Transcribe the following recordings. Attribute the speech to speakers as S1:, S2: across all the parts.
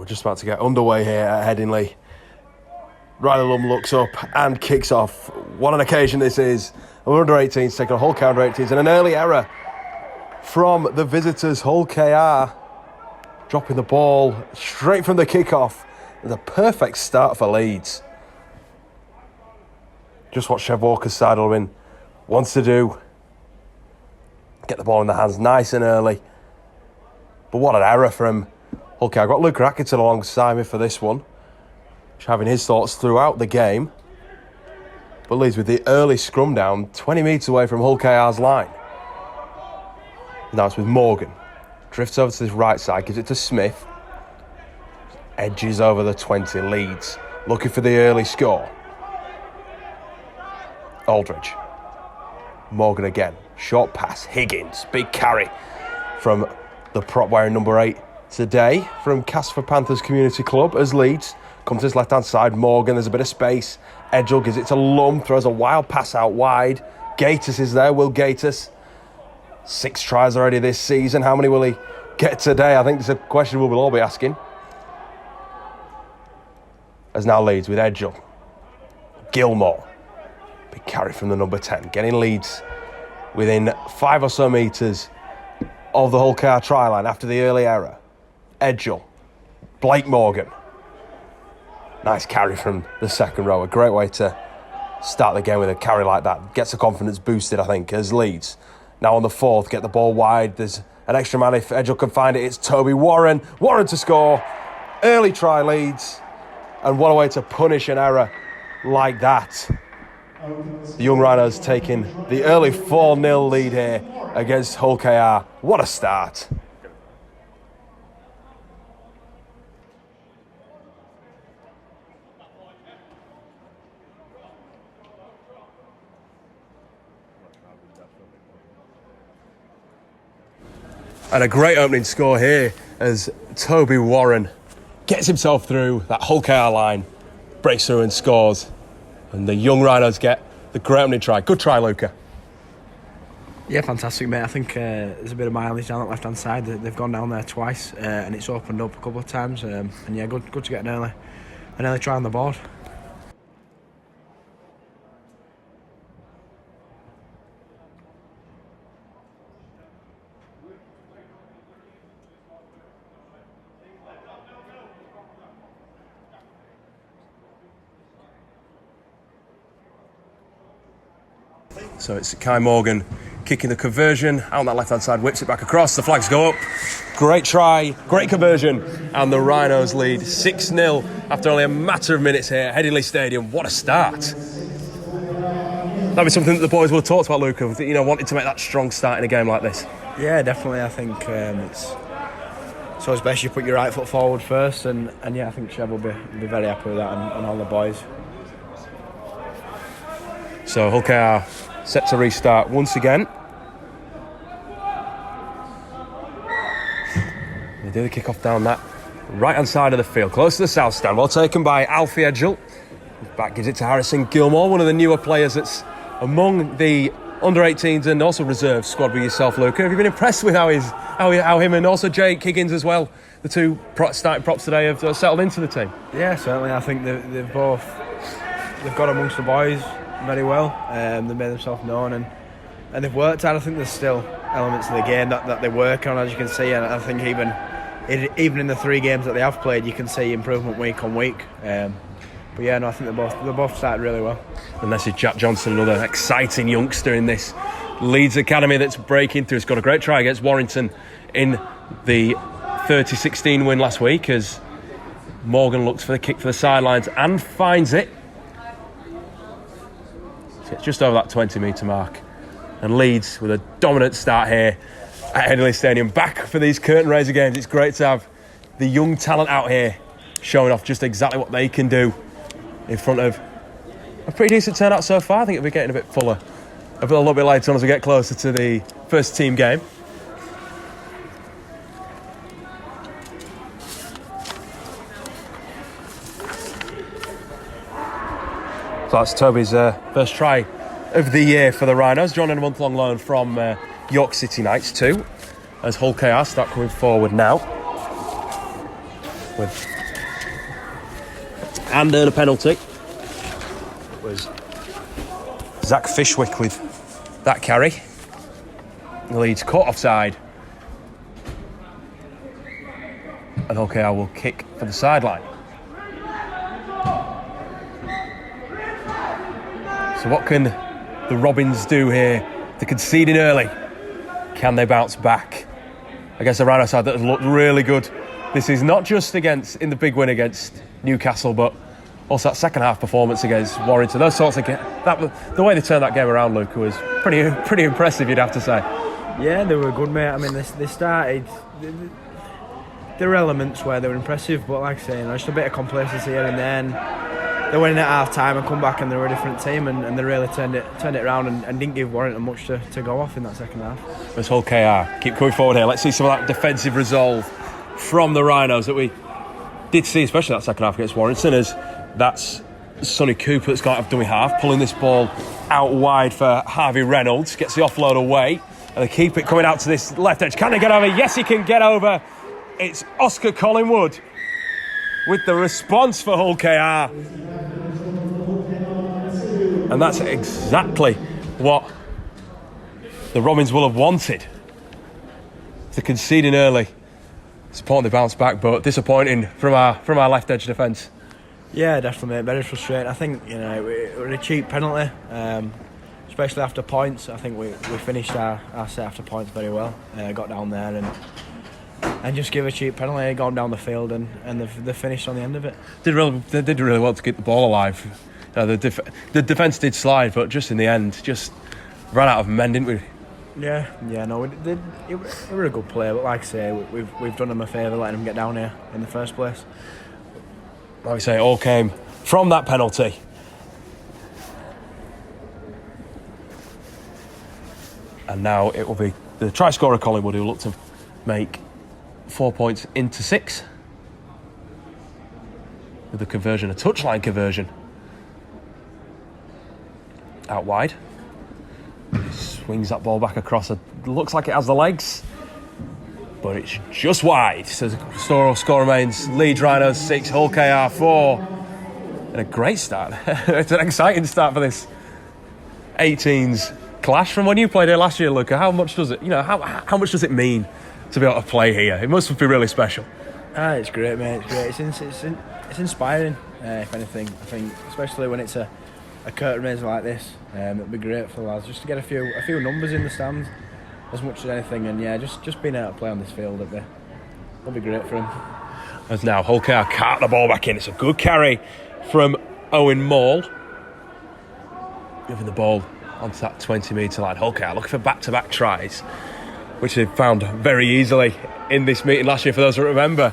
S1: we're just about to get underway here at Headingley. Riley Lum looks up and kicks off. What an occasion this is. Under-18s taking a Hull KR Under-18s and an early error from the visitors. Hull KR dropping the ball straight from the kickoff. It's a perfect start for Leeds. Just what Chev Walker's side wants to do. Get the ball in the hands nice and early. But what an error from Hull KR. I've got Luca Atkinson alongside me for this one, having his thoughts throughout the game. But Leeds with the early scrum down, 20 metres away from Hull KR's line. Now it's with Morgan. Drifts over to this right side, gives it to Smith. Edges over the 20, Leeds looking for the early score. Aldridge. Morgan again. Short pass, Higgins. Big carry from the prop wearing number 8 today from Casper Panthers Community Club as Leeds come to his left-hand side. Morgan, there's a bit of space. Edgell gives it to Lum, throws a wild pass out wide. Gatiss is there, Will Gatiss. 6 tries already this season. How many will he get today? I think it's a question we'll all be asking. As now Leeds with Edgell. Gilmore. Big carry from the number 10. Getting Leeds within 5 or so metres of the Hull KR try line after the early error. Edgell. Blake Morgan. Nice carry from the second row. A great way to start the game with a carry like that. Gets the confidence boosted, I think, as Leeds. Now on the fourth, get the ball wide. There's an extra man if Edgell can find it. It's Toby Warren. Warren to score. Early try Leeds. And what a way to punish an error like that. The Young Rhinos taking the early 4-0 lead here against Hull KR. What a start. And a great opening score here as Toby Warren gets himself through that Hull KR line, breaks through and scores. And the Young Rhinos get the great opening try. Good try, Luca.
S2: Yeah, fantastic, mate. I think there's a bit of mileage down that left-hand side. They've gone down there twice and it's opened up a couple of times. And yeah, good to get an early try on the board.
S1: So it's Kai Morgan kicking the conversion out on that left-hand side, whips it back across, the flags go up. Great try, great conversion, and the Rhinos lead 6-0 after only a matter of minutes here at Headingley Stadium. What a start. That'd be something that the boys will have talked about, Luca, wanting to make that strong start in a game like this.
S2: Yeah, definitely. I think it's always best you put your right foot forward first, and yeah, I think Chev will be very happy with that and all the boys.
S1: So Hull KR set to restart once again. They do the kick-off down that right-hand side of the field, close to the south stand. Well taken by Alfie Edgell. Back gives it to Harrison Gilmore, one of the newer players that's among the Under-18s and also reserve squad with yourself, Luca. Have you been impressed with how him and also Jake Higgins as well, the two starting props today, have settled into the team?
S2: Yeah, certainly. I think they've got amongst the boys very well. They've made themselves known and they've worked hard. I think there's still elements of the game that they work on, as you can see, and I think even in the 3 games that they have played, you can see improvement week on week. But yeah, no, I think they both started really well.
S1: And this is Jack Johnson, another exciting youngster in this Leeds academy that's breaking through. He's got a great try against Warrington in the 30-16 win last week as Morgan looks for the kick for the sidelines and finds it. It's just over that 20-metre mark. And Leeds with a dominant start here at Headingley Stadium. Back for these curtain raiser games. It's great to have the young talent out here showing off just exactly what they can do in front of a pretty decent turnout so far. I think it'll be getting a bit fuller a little bit later on as we get closer to the first team game. So that's Toby's first try of the year for the Rhinos, joining a month-long loan from York City Knights too, as Hull KR start coming forward now. with and earn a penalty. It was Zach Fishwick with that carry. The Leeds caught offside. And OKR will kick for the sideline. So what can the Robins do here? They're conceding early. Can they bounce back against the Rhino side that has looked really good? This is not just in the big win against Newcastle, but also that second half performance against Warrington. Those sorts of the way they turned that game around, Luca, was pretty impressive, you'd have to say.
S2: Yeah, they were good, mate. I mean, they started. There were elements where they were impressive, but like I say, just a bit of complacency here and then. They went in at half time and come back and they were a different team, and they really turned it around and didn't give Warrington much to go off in that second half.
S1: Let's hold KR. Keep going forward here. Let's see some of that defensive resolve from the Rhinos that we did see, especially that second half against Warrington, as that's Sonny Cooper that's got out of dummy half, pulling this ball out wide for Harvey Reynolds, gets the offload away, and they keep it coming out to this left edge. Can they get over? Yes, he can get over. It's Oscar Collingwood with the response for Hull KR. And that's exactly what the Robins will have wanted. They're conceding early. It's important they bounce back, but disappointing from our left edge defence.
S2: Yeah, definitely, mate. Very frustrating. I think it was a cheap penalty, especially after points. I think we finished our set after points very well. Got down there and just give a cheap penalty, gone down the field, and they finished on the end of it.
S1: They did really well to keep the ball alive. The defence did slide, but just in the end, just ran out of men, didn't we?
S2: Yeah, no, it were a good play, but like I say, we've done them a favour letting them get down here in the first place.
S1: Like I say, it all came from that penalty. And now it will be the try scorer Collingwood who will look to make 4 points into 6 with a conversion, a touchline conversion. Out wide. He swings that ball back across. It looks like it has the legs, but it's just wide. So the score remains Leeds Rhinos 6, Hull KR 4. And a great start. It's an exciting start for this 18s clash from when you played here last year, Luca. How much does it, how much does it mean to be able to play here? It must be really special.
S2: It's great, mate. It's great. It's inspiring, if anything. I think, especially when it's a curtain raiser like this, it'd be great for the lads just to get a few numbers in the stands as much as anything, and yeah, just being able to play on this field it'd be great for him.
S1: As now Hull KR cart the ball back in. It's a good carry from Owen Maul, moving the ball onto that 20-metre line. Hull KR looking for back-to-back tries, which they found very easily in this meeting last year. For those who remember,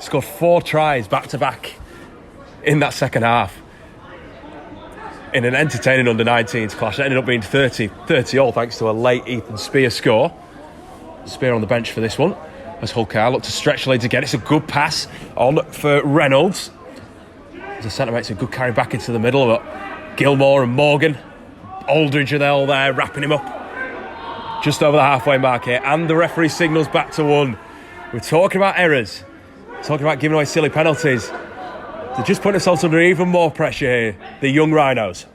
S1: scored 4 tries back-to-back in that second half in an entertaining under-19s clash. It ended up being 30 all thanks to a late Ethan Spear score. Spear on the bench for this one as Hull KR look to stretch the lead again. It's a good pass on for Reynolds. As the centre makes a good carry back into the middle, but Gilmore and Morgan, Aldridge are all there wrapping him up just over the halfway mark here, and the referee signals back to 1. We're talking about errors, talking about giving away silly penalties. They're just putting themselves under even more pressure here, the young Rhinos.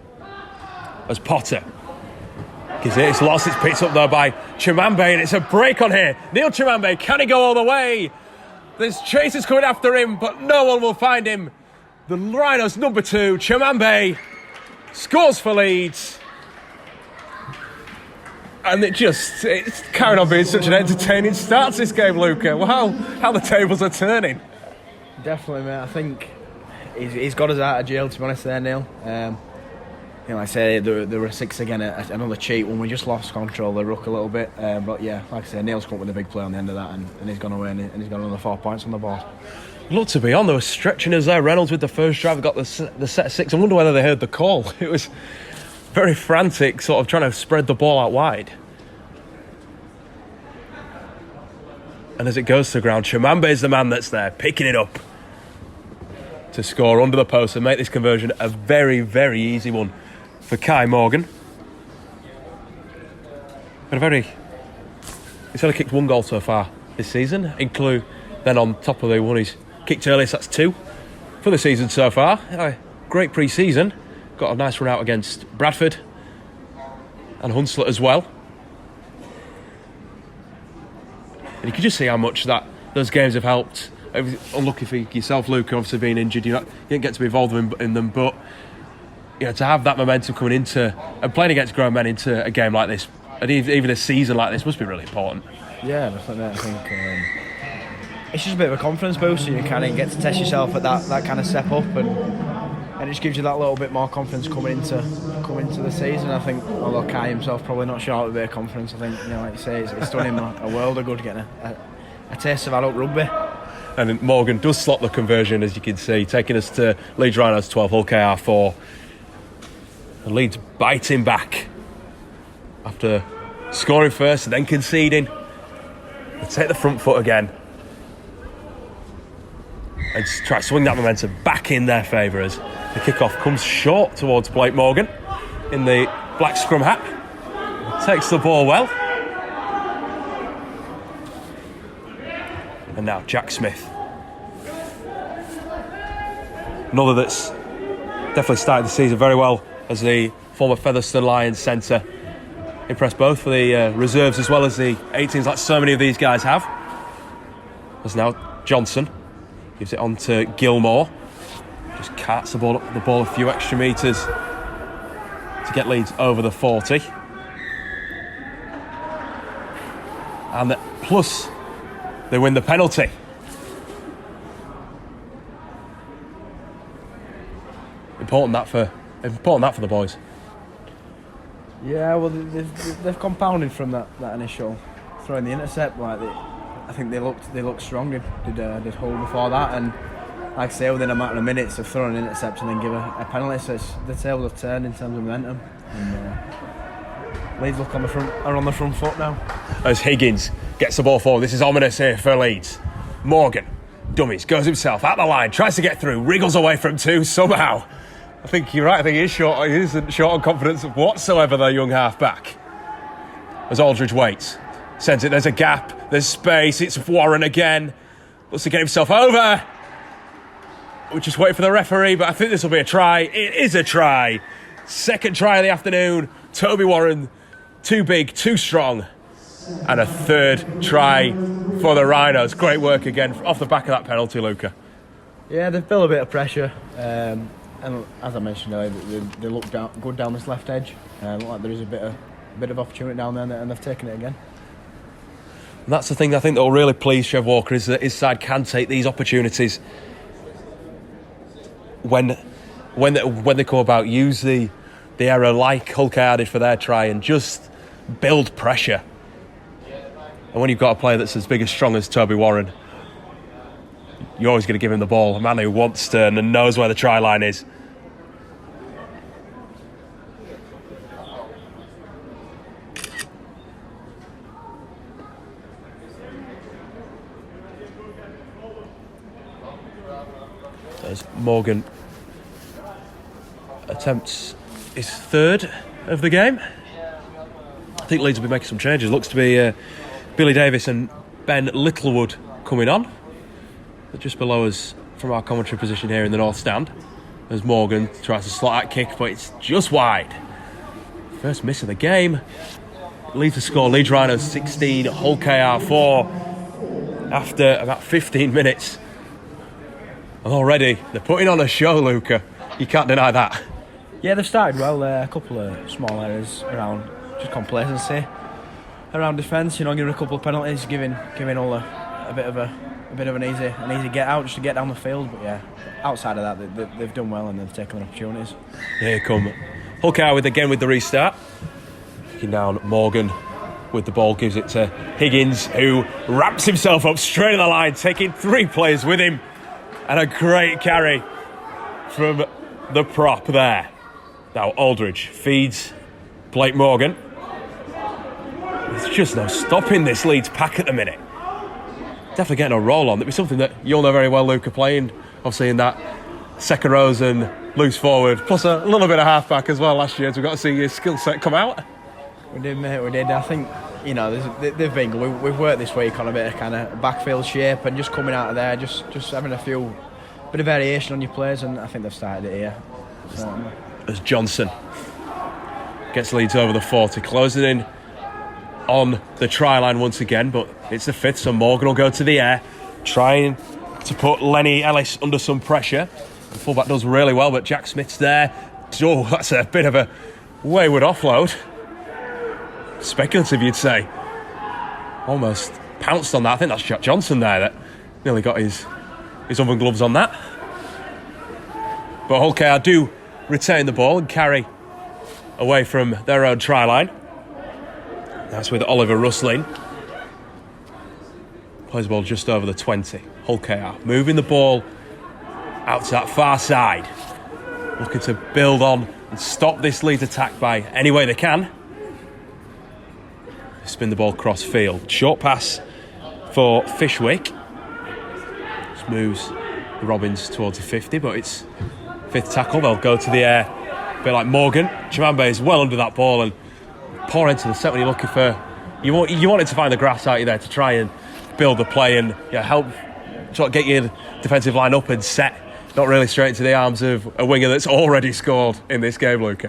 S1: As Potter gives it, it's lost, it's picked up though by Chimambe, and it's a break on here. Neil Chimambe, can he go all the way? There's chasers coming after him, but no one will find him. The Rhinos number 2, Chimambe, scores for Leeds. And it's carrying on being such an entertaining start to this game, Luca. Wow, how the tables are turning.
S2: Definitely, mate. I think he's got us out of jail, to be honest there, Neil. Like I say, there were 6 again, another cheat when we just lost control of the ruck a little bit. But yeah, like I say, Neil's come up with a big play on the end of that, and he's gone away and he's got another 4 points on the board.
S1: Look to be on, they were stretching us there. Reynolds with the first drive got the set of 6. I wonder whether they heard the call. It was very frantic, sort of trying to spread the ball out wide. And as it goes to the ground, Chimambe is the man that's there, picking it up to score under the post and make this conversion a very, very easy one for Kai Morgan. He's only kicked 1 goal so far this season, include then on top of the one he's kicked early, so that's 2 for the season so far. Great pre-season. Got a nice run out against Bradford and Hunslet as well. And you can just see how much that those games have helped. Unlucky for yourself, Luca, obviously being injured. You didn't get to be involved in them, but to have that momentum coming into and playing against grown men into a game like this, and even a season like this, must be really important.
S2: Yeah, definitely. I think it's just a bit of a confidence boost, so you kind of get to test yourself at that kind of step up, and it just gives you that little bit more confidence coming into the season. I think, although Kai himself probably not sure with a bit of confidence, I think, like you say, it's done him a world of good getting a taste of adult rugby.
S1: And Morgan does slot the conversion, as you can see, taking us to Leeds Rhinos 12, Hull KR 4. And Leeds biting back after scoring first and then conceding. They take the front foot again and try to swing that momentum back in their favour as the kickoff comes short towards Blake Morgan in the black scrum hat. Takes the ball well. And now Jack Smith. Another that's definitely started the season very well as the former Featherstone Lions centre. Impressed both for the reserves as well as the 18s, like so many of these guys have. As now Johnson gives it on to Gilmore. Just carts the ball a few extra metres to get Leeds over the 40. And plus, they win the penalty. Important that for the boys.
S2: Yeah, well, they've compounded from that initial throwing the intercept. I think they looked strong. Did hold before that, and like I say, within a matter of minutes of throwing an intercept and then give a penalty, so the tables have turned in terms of momentum. And Leeds look on the front foot now.
S1: As Higgins gets the ball forward, this is ominous here for Leeds. Morgan, dummies, goes himself at the line, tries to get through, wriggles away from 2 somehow. I think you're right. I think he is short. He isn't short on confidence whatsoever, their young half-back. As Aldridge waits, sends it. There's a gap. There's space. It's Warren again. Looks to get himself over. We're just waiting for the referee, but I think this will be a try. It is a try. Second try of the afternoon. Toby Warren, too big, too strong. And a third try for the Rhinos. Great work again off the back of that penalty, Luca.
S2: Yeah, they've built a bit of pressure. And as I mentioned earlier, they look good down this left edge. Look like there is a bit of opportunity down there, and they've taken it again.
S1: And that's the thing I think that will really please Chev Walker, is that his side can take these opportunities when they come about. Use the error like Hull KR did for their try and just build pressure. And when you've got a player that's as big and strong as Toby Warren, you're always going to give him the ball. A man who wants to and knows where the try line is. As Morgan attempts his third of the game. I think Leeds will be making some changes. Looks to be Billy Davis and Ben Littlewood coming on. They're just below us from our commentary position here in the north stand. As Morgan tries to slot that kick, but it's just wide. First miss of the game. Leeds to score. Leeds Rhinos 16, Hull KR 4 after about 15 minutes. And already they're putting on a show, Luca. You can't deny that.
S2: Yeah, they've started well. A couple of small errors around just complacency around defence. Giving a couple of penalties, giving all a bit of an easy get out just to get down the field. But yeah, outside of that, they've done well and they've taken their opportunities. Here
S1: come Hull KR with the restart. Kicking down Morgan with the ball, gives it to Higgins, who ramps himself up straight on the line, taking 3 players with him. And a great carry from the prop there. Now Aldridge feeds Blake Morgan. There's just no stopping this Leeds pack at the minute. Definitely getting a roll on. It'd be something that you'll know very well, Luca, playing obviously in that second rows and loose forward, plus a little bit of half back as well last year. So we've got to see your skill set come out.
S2: We did, mate. We did. I think you know, they've been good. We've worked this week on a bit of kind of backfield shape and just coming out of there, just having a bit of variation on your plays, and I think they've started it here. So,
S1: as Johnson gets Leeds over the 40, closing in on the try line once again, but it's the 5th, so Morgan will go to the air, trying to put Lenny Ellis under some pressure. The fullback does really well, but Jack Smith's there. Oh, that's a bit of a wayward offload. Speculative, you'd say. Almost pounced on that. I think that's Jack Johnson there that nearly got his oven gloves on that. But Hull KR do retain the ball and carry away from their own try line. That's with Oliver Rusling. Plays the ball just over the 20. Hull KR moving the ball out to that far side. Looking to build on and stop this Leeds attack by any way they can. Spin the ball cross field. Short pass for Fishwick. Just moves the Robins towards the 50, but it's 5th tackle. They'll go to the air. A bit like Morgan. Chimambe is well under that ball and pour into the set when you're looking for... You wanted to find the grass out there to try and build the play and help sort of get your defensive line up and set. Not really straight into the arms of a winger that's already scored in this game, Luca.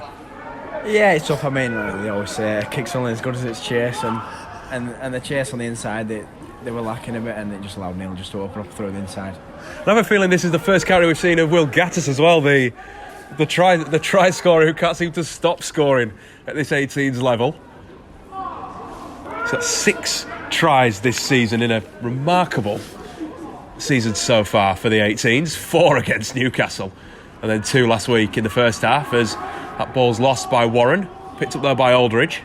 S2: Yeah, it's tough. I mean, they always say a kick's only as good as its chase, and the chase on the inside, they were lacking a bit, and it just allowed Neil just to open up through the inside. I
S1: have a feeling this is the first carry we've seen of Will Gattis as well, the try scorer who can't seem to stop scoring at this 18s level. He's got 6 tries this season in a remarkable season so far for the 18s. 4 against Newcastle, and then 2 last week in the first half as that ball's lost by Warren, picked up there by Aldridge.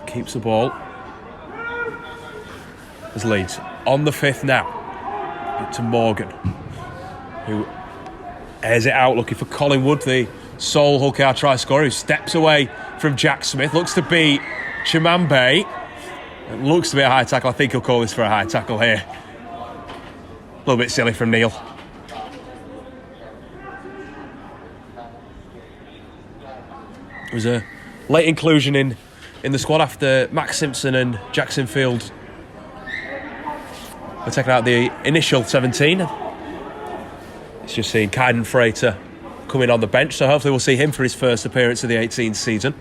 S1: Keeps the ball. As Leeds on the 5th now. Get to Morgan, who airs it out looking for Collingwood, the sole Hull KR try scorer, who steps away from Jack Smith, looks to beat Chimambe. It looks to be a high tackle. I think he'll call this for a high tackle here. A little bit silly from Neil. It was a late inclusion in the squad after Max Simpson and Jackson Field were taken out the initial 17. It's just seen Kaiden Freighter coming on the bench, so hopefully we'll see him for his first appearance of the 18th season.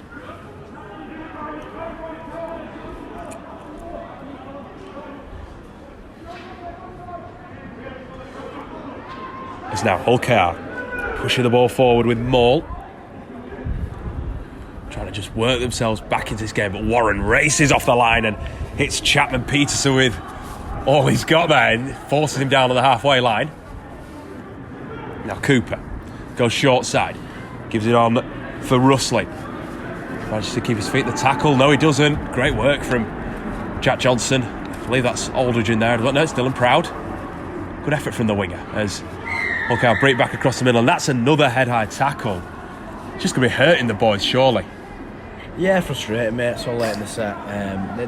S1: It's now Hull KR pushing the ball forward with Maul. Trying to just work themselves back into this game, but Warren races off the line and hits Chapman Peterson with all he's got there and forces him down on the halfway line. Now Cooper goes short side, gives it on for Rusling. Manages to keep his feet. The tackle, no he doesn't. Great work from Jack Johnson. I believe that's Aldridge in there. No, it's Dylan Proud. Good effort from the winger as Hull KR break back across the middle, and that's another head-high tackle. It's just going to be hurting the boys, surely.
S2: Yeah, frustrating, mate, so late in the set.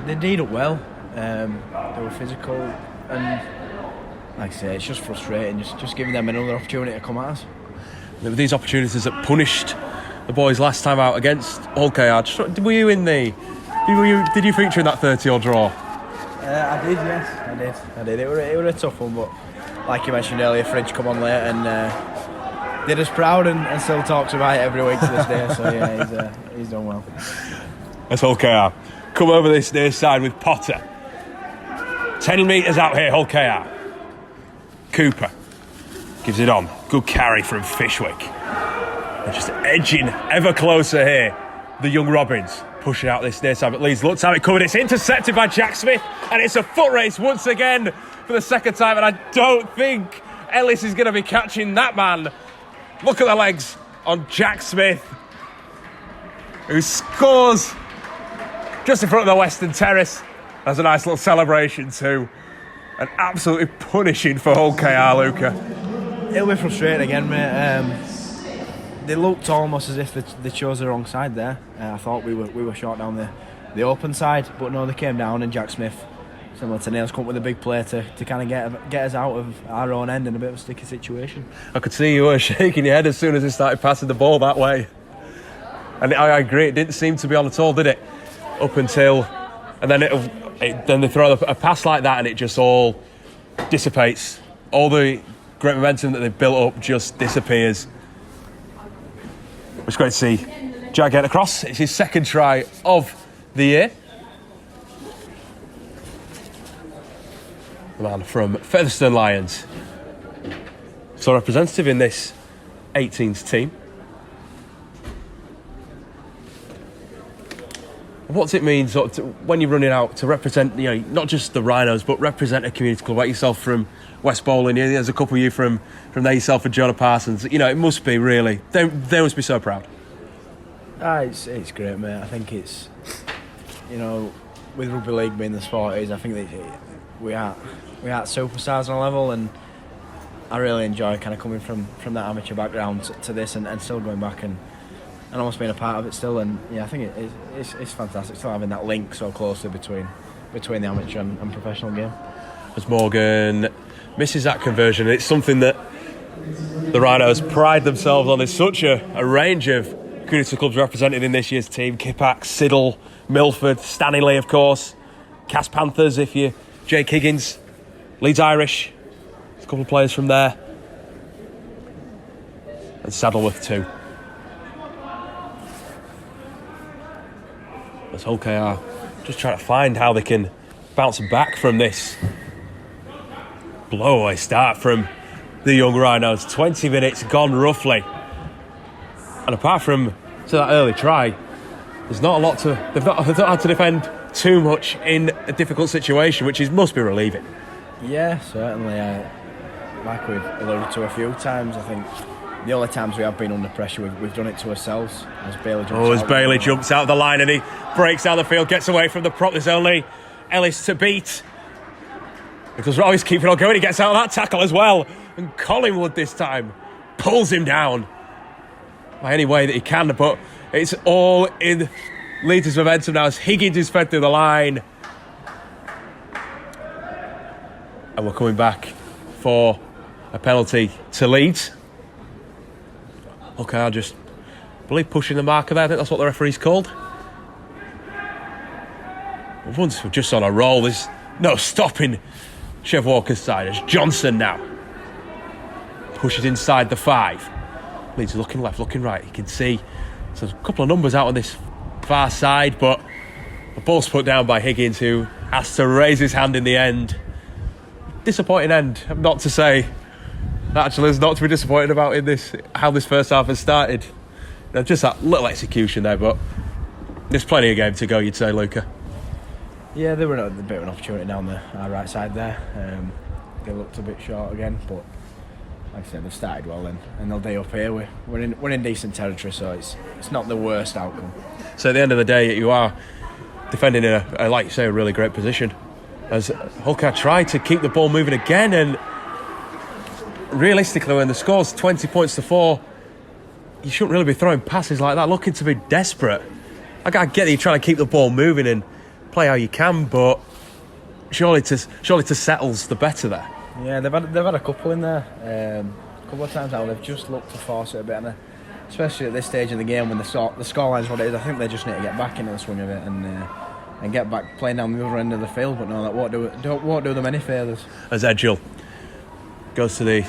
S2: They did up well. They were physical, and like I say, it's just frustrating, just giving them another opportunity to come at us.
S1: There were these opportunities that punished the boys last time out against Hull KR. Did you feature in that 30-odd draw?
S2: I did, yes, I did. It were a tough one, but like you mentioned earlier, Fridge come on late and did us proud and still talks about it every week to this day. So yeah, he's done well.
S1: That's Hull KR. Come over this near side with Potter. 10 metres out here, Hull KR. Cooper gives it on. Good carry from Fishwick. They're just edging ever closer here. The young Robins pushing out this near side, but Leeds looks to have it covered. It's intercepted by Jack Smith, and it's a foot race once again for the second time, and I don't think Ellis is going to be catching that man. Look at the legs on Jack Smith, who scores just in front of the Western Terrace. That's a nice little celebration too. And absolutely punishing for Hull KR, Luca.
S2: It'll be frustrating again, mate. They looked almost as if they chose the wrong side there. I thought we were short down the open side, but no, they came down and Jack Smith, similar to Nails, come up with a big play to kind of get us out of our own end in a bit of a sticky situation.
S1: I could see you were shaking your head as soon as they started passing the ball that way. And I agree, it didn't seem to be on at all, did it? up until, and then then they throw a pass like that and it just all dissipates. All the great momentum that they've built up just disappears. It's great to see Jack get across. It's his second try of the year. The man from Featherstone Lions. So representative in this 18s team. What's it mean sort of when you're running out to represent, not just the Rhinos, but represent a community club like yourself from West Bowling? There's a couple of you from there yourself and Jonah Parsons. It must be really, they must be so proud.
S2: It's great, mate. I think it's, with rugby league being the sport it is, I think that we are superstars on a level, and I really enjoy kind of coming from that amateur background to this and still going back and almost being a part of it still. And I think it's fantastic still having that link so closely between the amateur and professional game.
S1: As Morgan misses that conversion, it's something that the Rhinos pride themselves on. There's such a range of community clubs represented in this year's team. Kippax, Siddle, Milford, Stanley, of course, Cass Panthers if you're Jake Higgins, Leeds Irish, there's a couple of players from there, and Saddleworth too. As Hull are just trying to find how they can bounce back from this blowaway start from the young Rhinos. 20 minutes gone roughly, and apart from that early try, there's not a lot they've not had to defend too much in a difficult situation, which must be relieving.
S2: Yeah, certainly. Like we've alluded to a few times, I think the only times we have been under pressure, we've done it to ourselves. As Bailey
S1: jumps out of the line and he breaks down the field, gets away from the prop. There's only Ellis to beat. Because Roy's keeping on going. He gets out of that tackle as well. And Collingwood this time pulls him down by any way that he can. But it's all in Leeds' momentum now as Higgins is fed through the line. And we're coming back for a penalty to Leeds. Okay, I'll just believe pushing the marker there. I think that's what the referee's called. Once we're just on a roll, there's no stopping Chev Walker's side as Johnson now pushes inside the 5. Leeds looking left, looking right. You can see there's a couple of numbers out on this far side, but the ball's put down by Higgins, who has to raise his hand in the end. Disappointing end, not to say. Actually, there's not to be disappointed about in this, how this first half has started. Just that little execution there, but there's plenty of game to go, you'd say, Luca.
S2: Yeah, there were a bit of an opportunity down our right side there. They looked a bit short again, but like I said, they've started well, and they'll day up here. We're in decent territory, so it's not the worst outcome.
S1: So at the end of the day, you are defending in a like you say, a really great position. As Hulka tried to keep the ball moving again, and realistically, when the score's 20 points to 4, you shouldn't really be throwing passes like that, looking to be desperate. I get that you're trying to keep the ball moving and play how you can, but surely to settle's the better there.
S2: Yeah, they've had a couple in there. A couple of times now they've just looked to force it a bit, and especially at this stage of the game when the scoreline's what it is, I think they just need to get back into the swing of it and get back playing down the other end of the field. But no, that won't do them any favours.
S1: As Edgell goes to the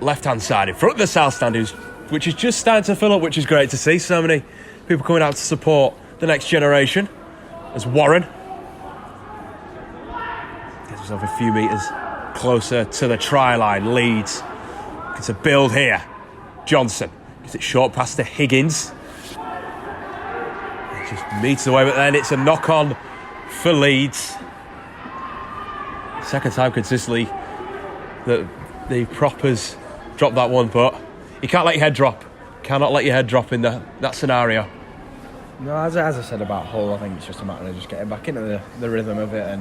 S1: left-hand side in front of the south stand, which is just starting to fill up, which is great to see. So many people coming out to support the next generation. As Warren gets himself a few metres closer to the try line. Leeds gets a build here. Johnson gets it short past to Higgins. It just meets away, but then it's a knock-on for Leeds. Second time consistently that the proppers drop that one, but you can't let your head drop. Cannot let your head drop in that scenario.
S2: No, as I said about Hull, I think it's just a matter of just getting back into the rhythm of it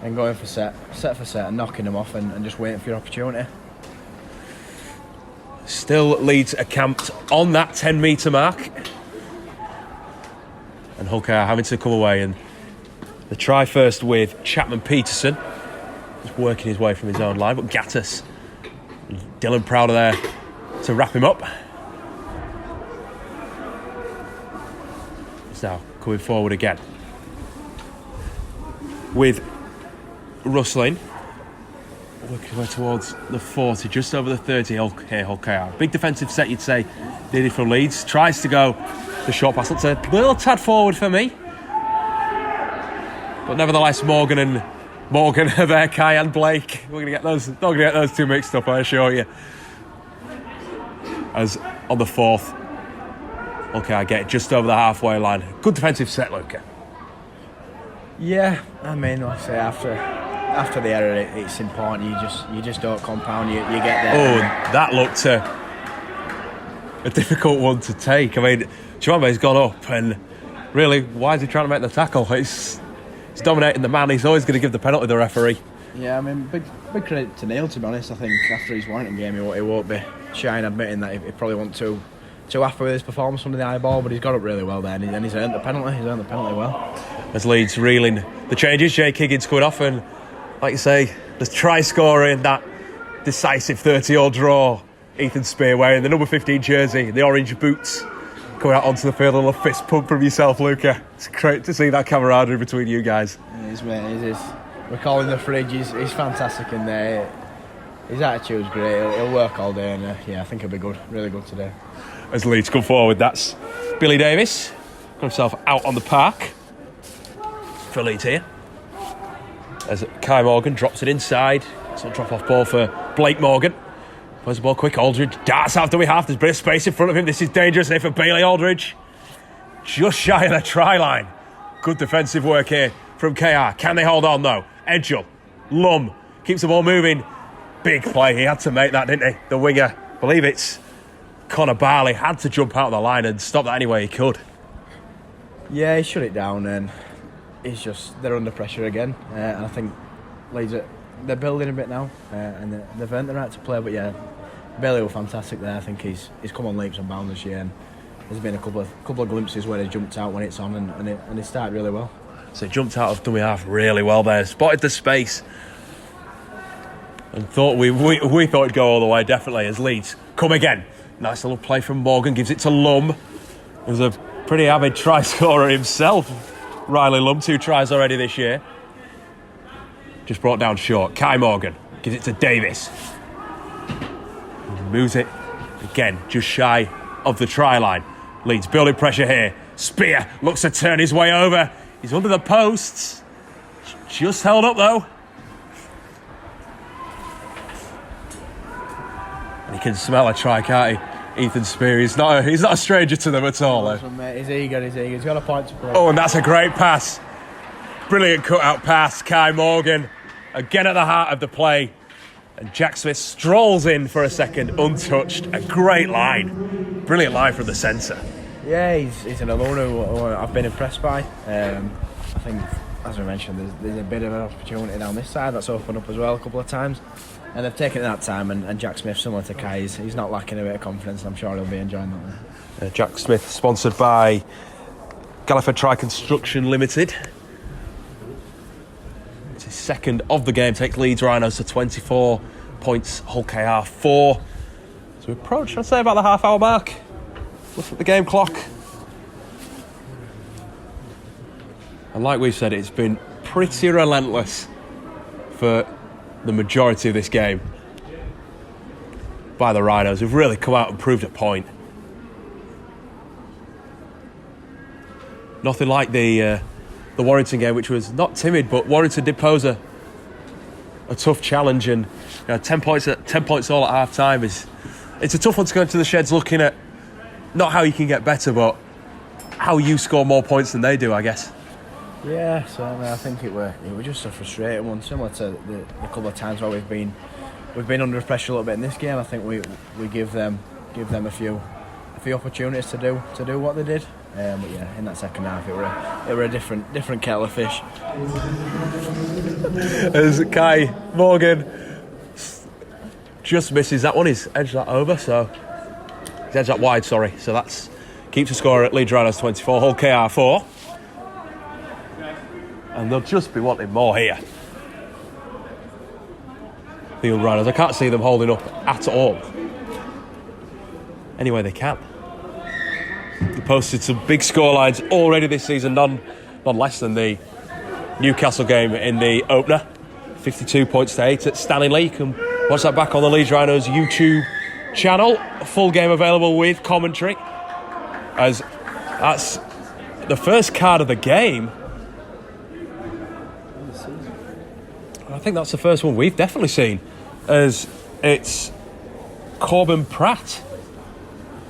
S2: and going for set for set and knocking them off and just waiting for your opportunity.
S1: Still Leeds are camped on that 10-metre mark. And Hull are having to come away, and the try first with Chapman-Peterson. He's working his way from his own line, but Gattus, Dylan Prowder there to wrap him up. He's now coming forward again. with Russlin. Working way towards the 40, just over the 30 here, Hull KR. Big defensive set, you'd say, needed from Leeds. Tries to go the short pass. Looks a little tad forward for me. But nevertheless, Morgan are there, Kai and Blake. We're going to get those, not going to get those two mixed up, I assure you. As on the 4th, Hull KR get it just over the halfway line. Good defensive set, Luca.
S2: Yeah, I mean, like I say, after the error, it's important. You just don't compound. You get there.
S1: Oh, that looked a difficult one to take. I mean, Chiambe's gone up, and really, why is he trying to make the tackle? He's dominating the man. He's always going to give the penalty to the referee.
S2: Yeah, I mean, big credit to Neil, to be honest. I think after his Warrington game, he won't be shy in admitting that he probably wasn't too happy with his performance under the eye ball, but he's got up really well there, and he's earned the penalty. He's earned the penalty well.
S1: As Leeds reeling the changes, Jake Higgins coming off, and like you say, the try scorer in that decisive 30-all draw, Ethan Spear wearing the number 15 jersey, the orange boots, coming out onto the field, a little fist pump from yourself, Luca. It's great to see that camaraderie between you guys.
S2: It is, mate. It is. We're calling the fridge. He's fantastic in there. His attitude's great. He'll work all day, and I think he'll be good, really good today.
S1: As Leeds come forward, that's Billy Davis. Got himself out on the park for Leeds here. As Kai Morgan drops it inside. It's a drop-off ball for Blake Morgan. Plays the ball quick. Aldridge darts out to half. There's a bit of space in front of him. This is dangerous here for Bailey Aldridge. Just shy of the try line. Good defensive work here from KR. Can they hold on though? Edgell, Lum, keeps the ball moving. Big play. He had to make that, didn't he? The winger, I believe it's Connor Barley, had to jump out of the line and stop that any way he could.
S2: Yeah, he shut it down, and they're under pressure again. And I think Leeds they're building a bit now, and they've earned the right to play. But yeah, Bailey was fantastic there. I think he's come on leaps and bounds this year, and there's been a couple of glimpses where he jumped out when it's on, and he started really well.
S1: So he jumped out of dummy half really well there, spotted the space, and thought we thought it'd go all the way, definitely, as Leeds come again. Nice little play from Morgan, gives it to Lum, who's a pretty avid try scorer himself. Riley Lum, 2 tries already this year. Just brought down short. Kai Morgan gives it to Davis. Moves it again, just shy of the try line. Leeds building pressure here. Spear looks to turn his way over. He's under the posts. Just held up though. And he can smell a try, can't he? Ethan Spear, he's not a stranger to them at all.
S2: He's eager. He's got a point to play.
S1: Oh, and that's a great pass. Brilliant cut-out pass. Kai Morgan, again at the heart of the play. And Jack Smith strolls in for a second, untouched. A great line. Brilliant line from the centre.
S2: Yeah, he's an alone who I've been impressed by. I think, as we mentioned, there's a bit of an opportunity down this side that's opened up as well a couple of times. And they've taken it that time, and Jack Smith, similar to Kai, he's not lacking a bit of confidence, and I'm sure he'll be enjoying that.
S1: Jack Smith, sponsored by Galliford Try Construction Limited. It's his second of the game, takes Leeds Rhinos to 24 points, Hull KR 4. So we approach, I'd say, about the half-hour mark. Look at the game clock. And like we've said, it's been pretty relentless for the majority of this game by the Rhinos, who've really come out and proved a point. Nothing like the Warrington game, which was not timid, but Warrington did pose a tough challenge, and 10 points all at half time it's a tough one to go into the sheds looking at not how you can get better, but how you score more points than they do, I guess.
S2: Yeah, certainly. I think it was just a frustrating one, similar to the couple of times where we've been under pressure a little bit in this game. I think we give them a few opportunities to do what they did. But yeah, in that second half, it were a different kettle of fish.
S1: As Kai Morgan just misses that one, he's edged that over, so he's edged that wide. So that's keeps the score at Leeds Rhinos 24, Hull KR 4. And they'll just be wanting more here. The Rhinos, I can't see them holding up at all. Anyway, they can. They posted some big scorelines already this season, none less than the Newcastle game in the opener. 52 points to 8 at Stanley. You can watch that back on the Leeds Rhinos YouTube channel. A full game available with commentary, as that's the first card of the game. I think that's the first one we've definitely seen, as it's Corbin Pratt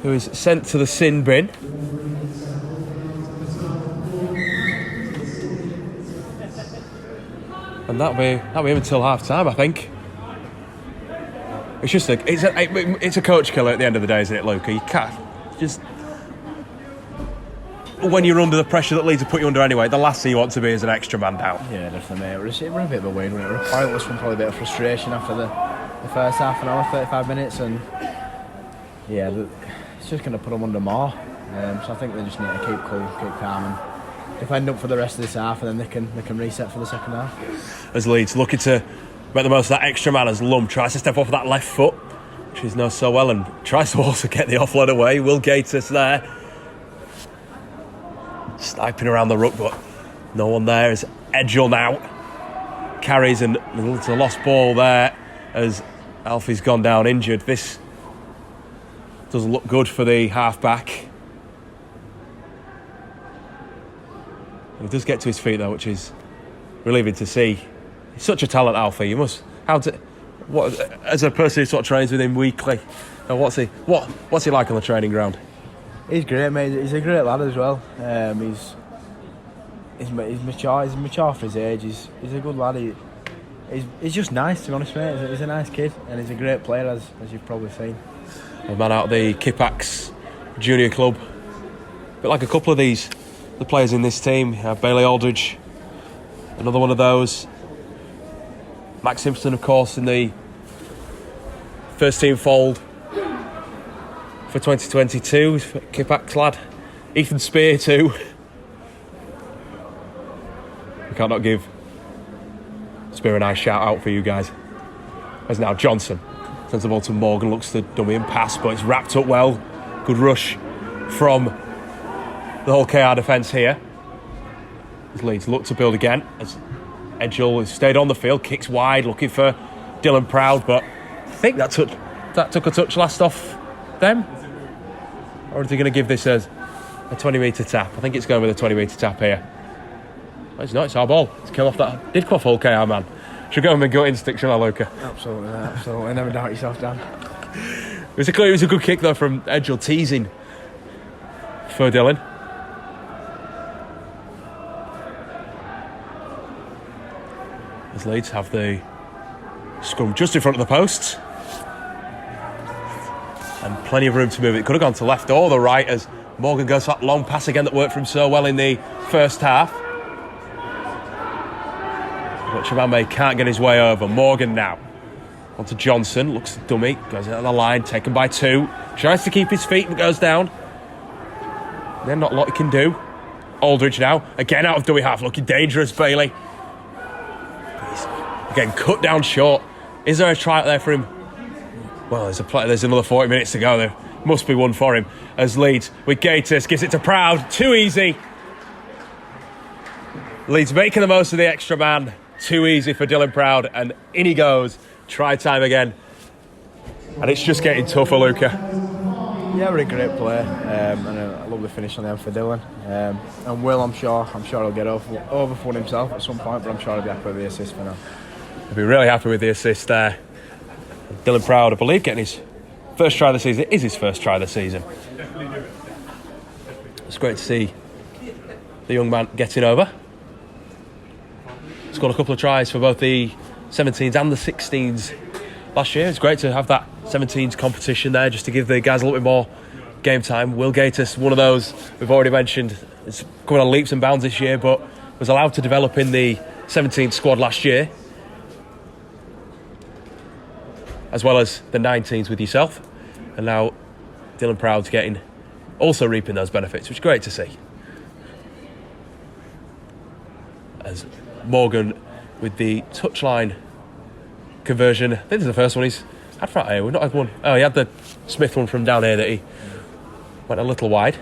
S1: who is sent to the sin bin. And that'll be him until half time, I think. It's just it's a coach killer at the end of the day, isn't it, Luca? You can't just, when you're under the pressure that Leeds have put you under anyway, the last thing you want to be is an extra man down.
S2: Yeah, definitely, mate. It was a bit of a win, wasn't it? It was pointless from probably a bit of frustration after the first half an hour, 35 minutes, and yeah, it's just going to put them under more. So I think they just need to keep cool, keep calm, and defend up for the rest of this half, and then they can reset for the second half.
S1: As Leeds looking to make the most of that extra man, as Lum tries to step off that left foot, which he knows so well, and tries to also get the offload away. Will Gatiss there, sniping around the ruck, but no one there. As Edgell now carries, and it's a lost ball there as Alfie's gone down injured. This doesn't look good for the half-back. He does get to his feet though, which is relieving to see. He's such a talent, Alfie. You must, as a person who sort of trains with him weekly, what's he like on the training ground?
S2: He's great, mate. He's a great lad as well. He's mature. He's mature for his age. He's a good lad. He's just nice, to be honest, mate. He's a nice kid, and he's a great player, as you've probably seen.
S1: A man out of the Kipax junior club. But like a couple of the players in this team, Bailey Aldridge, another one of those. Max Simpson, of course, in the first team fold for 2022, Kipax lad. Ethan Spear too. We can't not give Spear a nice shout out for you guys. As now Johnson sends the ball to Morgan, looks to dummy and pass, but it's wrapped up well. Good rush from the whole KR defence here. As Leeds look to build again, as Edgell has stayed on the field, kicks wide, looking for Dylan Proud, but I think that took a touch last off them. Or is he going to give this as a 20-metre tap? I think it's going with a 20-metre tap here. Well, it's not, it's our ball. It's come off that. Did come off whole KR man. Should go and gut instinct, shall I, Luca?
S2: Absolutely. Never doubt yourself, Dan.
S1: It was a good kick though from Edgell, teasing for Dylan. As Leeds have the scrum just in front of the posts. And plenty of room to move. It could have gone to left or the right, as Morgan goes for that long pass again that worked for him so well in the first half. But Chibame can't get his way over. Morgan now onto Johnson, looks dummy, goes out of the line, taken by two, tries to keep his feet but goes down. Then not a lot he can do. Aldridge now, again out of dummy half, looking dangerous, Bailey. He's again cut down short. Is there a try out there for him? Well, there's another 40 minutes to go. There must be one for him. As Leeds with Gatiss gives it to Proud, too easy. Leeds making the most of the extra man. Too easy for Dylan Proud, and in he goes. Try time again, and it's just getting tougher, Luca.
S2: Yeah, we're a great player, and a lovely finish on the end for Dylan. And Will, I'm sure he'll get over for himself at some point, but I'm sure he'll be happy with the assist for now.
S1: He'll be really happy with the assist there. Dylan Proud, I believe, getting his first try of the season. It is his first try of the season. It's great to see the young man getting over. Scored a couple of tries for both the 17s and the 16s last year. It's great to have that 17s competition there, just to give the guys a little bit more game time. Will Gatiss, one of those we've already mentioned, is coming on leaps and bounds this year, but was allowed to develop in the 17th squad last year, as well as the 19s with yourself. And now Dylan Proud's also reaping those benefits, which is great to see. As Morgan with the touchline conversion. I think this is the first one he's had from out here. We've not had one. Oh, he had the Smith one from down here that he went a little wide.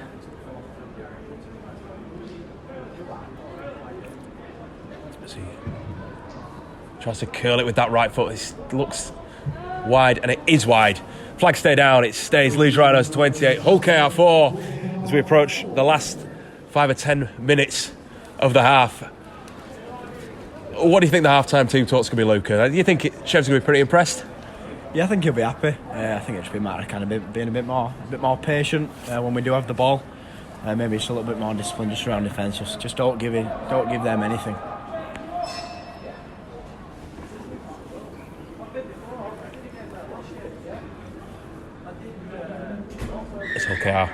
S1: Tries to curl it with that right foot. It looks wide, and it is wide. Flag stay down. It stays Leeds Rhinos 28, Hull KR 4 as we approach the last 5 or 10 minutes of the half. What do you think the half-time team talk's going to be, Luca? Do you think Chev's going to be pretty impressed?
S2: Yeah, I think he'll be happy. I think it'll just be a matter of kind of being a bit more patient when we do have the ball. Maybe just a little bit more discipline just around defence. Just don't give them anything.
S1: It's okay.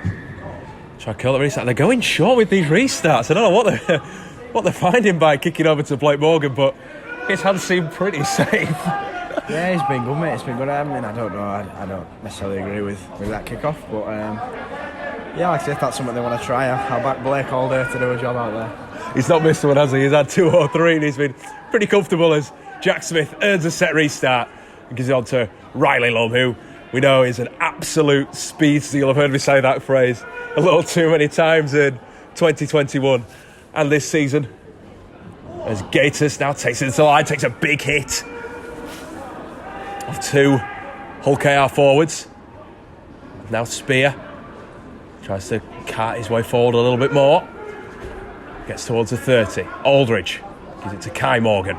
S1: Try to kill the restart. They're going short with these restarts. I don't know what they're finding by kicking over to Blake Morgan, but his hands seem pretty safe.
S2: Yeah, he's been good, mate. It's been good. I mean, I don't know. I don't necessarily agree with that kickoff, but yeah, like I said, if that's something they want to try, I'll back Blake all day to do a job out there.
S1: He's not missed one, has he? He's had 2 or 3, and he's been pretty comfortable as Jack Smith earns a set restart and gives it on to Riley Lum, who we know is an absolute speedster. You'll have heard me say that phrase a little too many times in 2021 and this season. As Gators now takes it to the line, takes a big hit of 2 Hull KR forwards. Now Spear tries to cart his way forward a little bit more. Gets towards the 30. Aldridge gives it to Kai Morgan.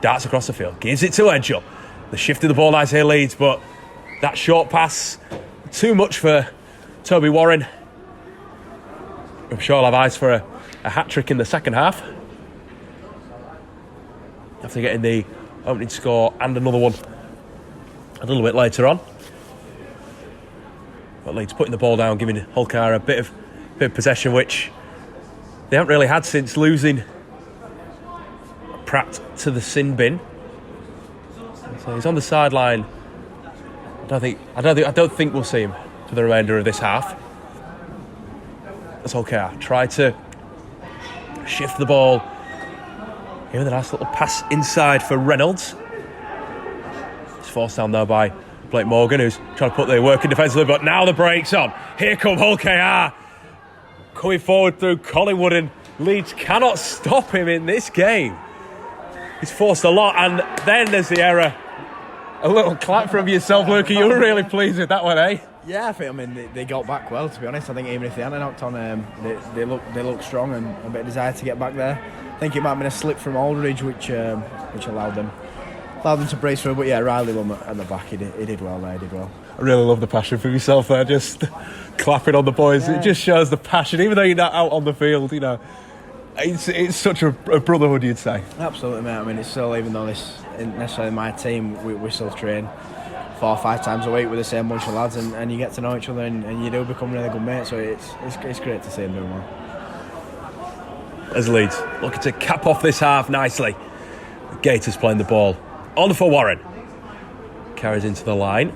S1: Darts across the field, gives it to Edgell. They're shifting the ball nice here, Leeds, but that short pass, too much for Toby Warren. I'm sure I'll have eyes for a hat-trick in the second half. After getting the opening score and another one a little bit later on. But Leeds putting the ball down, giving Hull KR a bit of possession, which they haven't really had since losing Pratt to the sin bin. So he's on the sideline. I don't think we'll see him for the remainder of this half. That's Hull KR. Try to shift the ball. Here with a nice little pass inside for Reynolds. It's forced down though by Blake Morgan, who's trying to put the work in defensively, but now the break's on. Here come Hull KR. Coming forward through Collingwood, and Leeds cannot stop him in this game. He's forced a lot, and then there's the error. A little clap from yourself, Luca. You were really pleased with that one, eh?
S2: Yeah, I mean, they got back well, to be honest. I think even if they hadn't knocked on, they look strong and a bit of desire to get back there. I think it might have been a slip from Aldridge, which allowed them to brace through. But yeah, Riley Lum at the back, he did well there. He did well. I
S1: really love the passion from yourself there, just clapping on the boys. Yeah. It just shows the passion, even though you're not out on the field. You know, it's such a brotherhood, you'd say.
S2: Absolutely, mate. I mean, it's still, even though this isn't necessarily my team, we still train 4 or 5 times a week with the same bunch of lads, and you get to know each other, and you do become really good mates. So it's great to see them doing well.
S1: As Leeds looking to cap off this half nicely. The Gators playing the ball on for Warren. Carries into the line.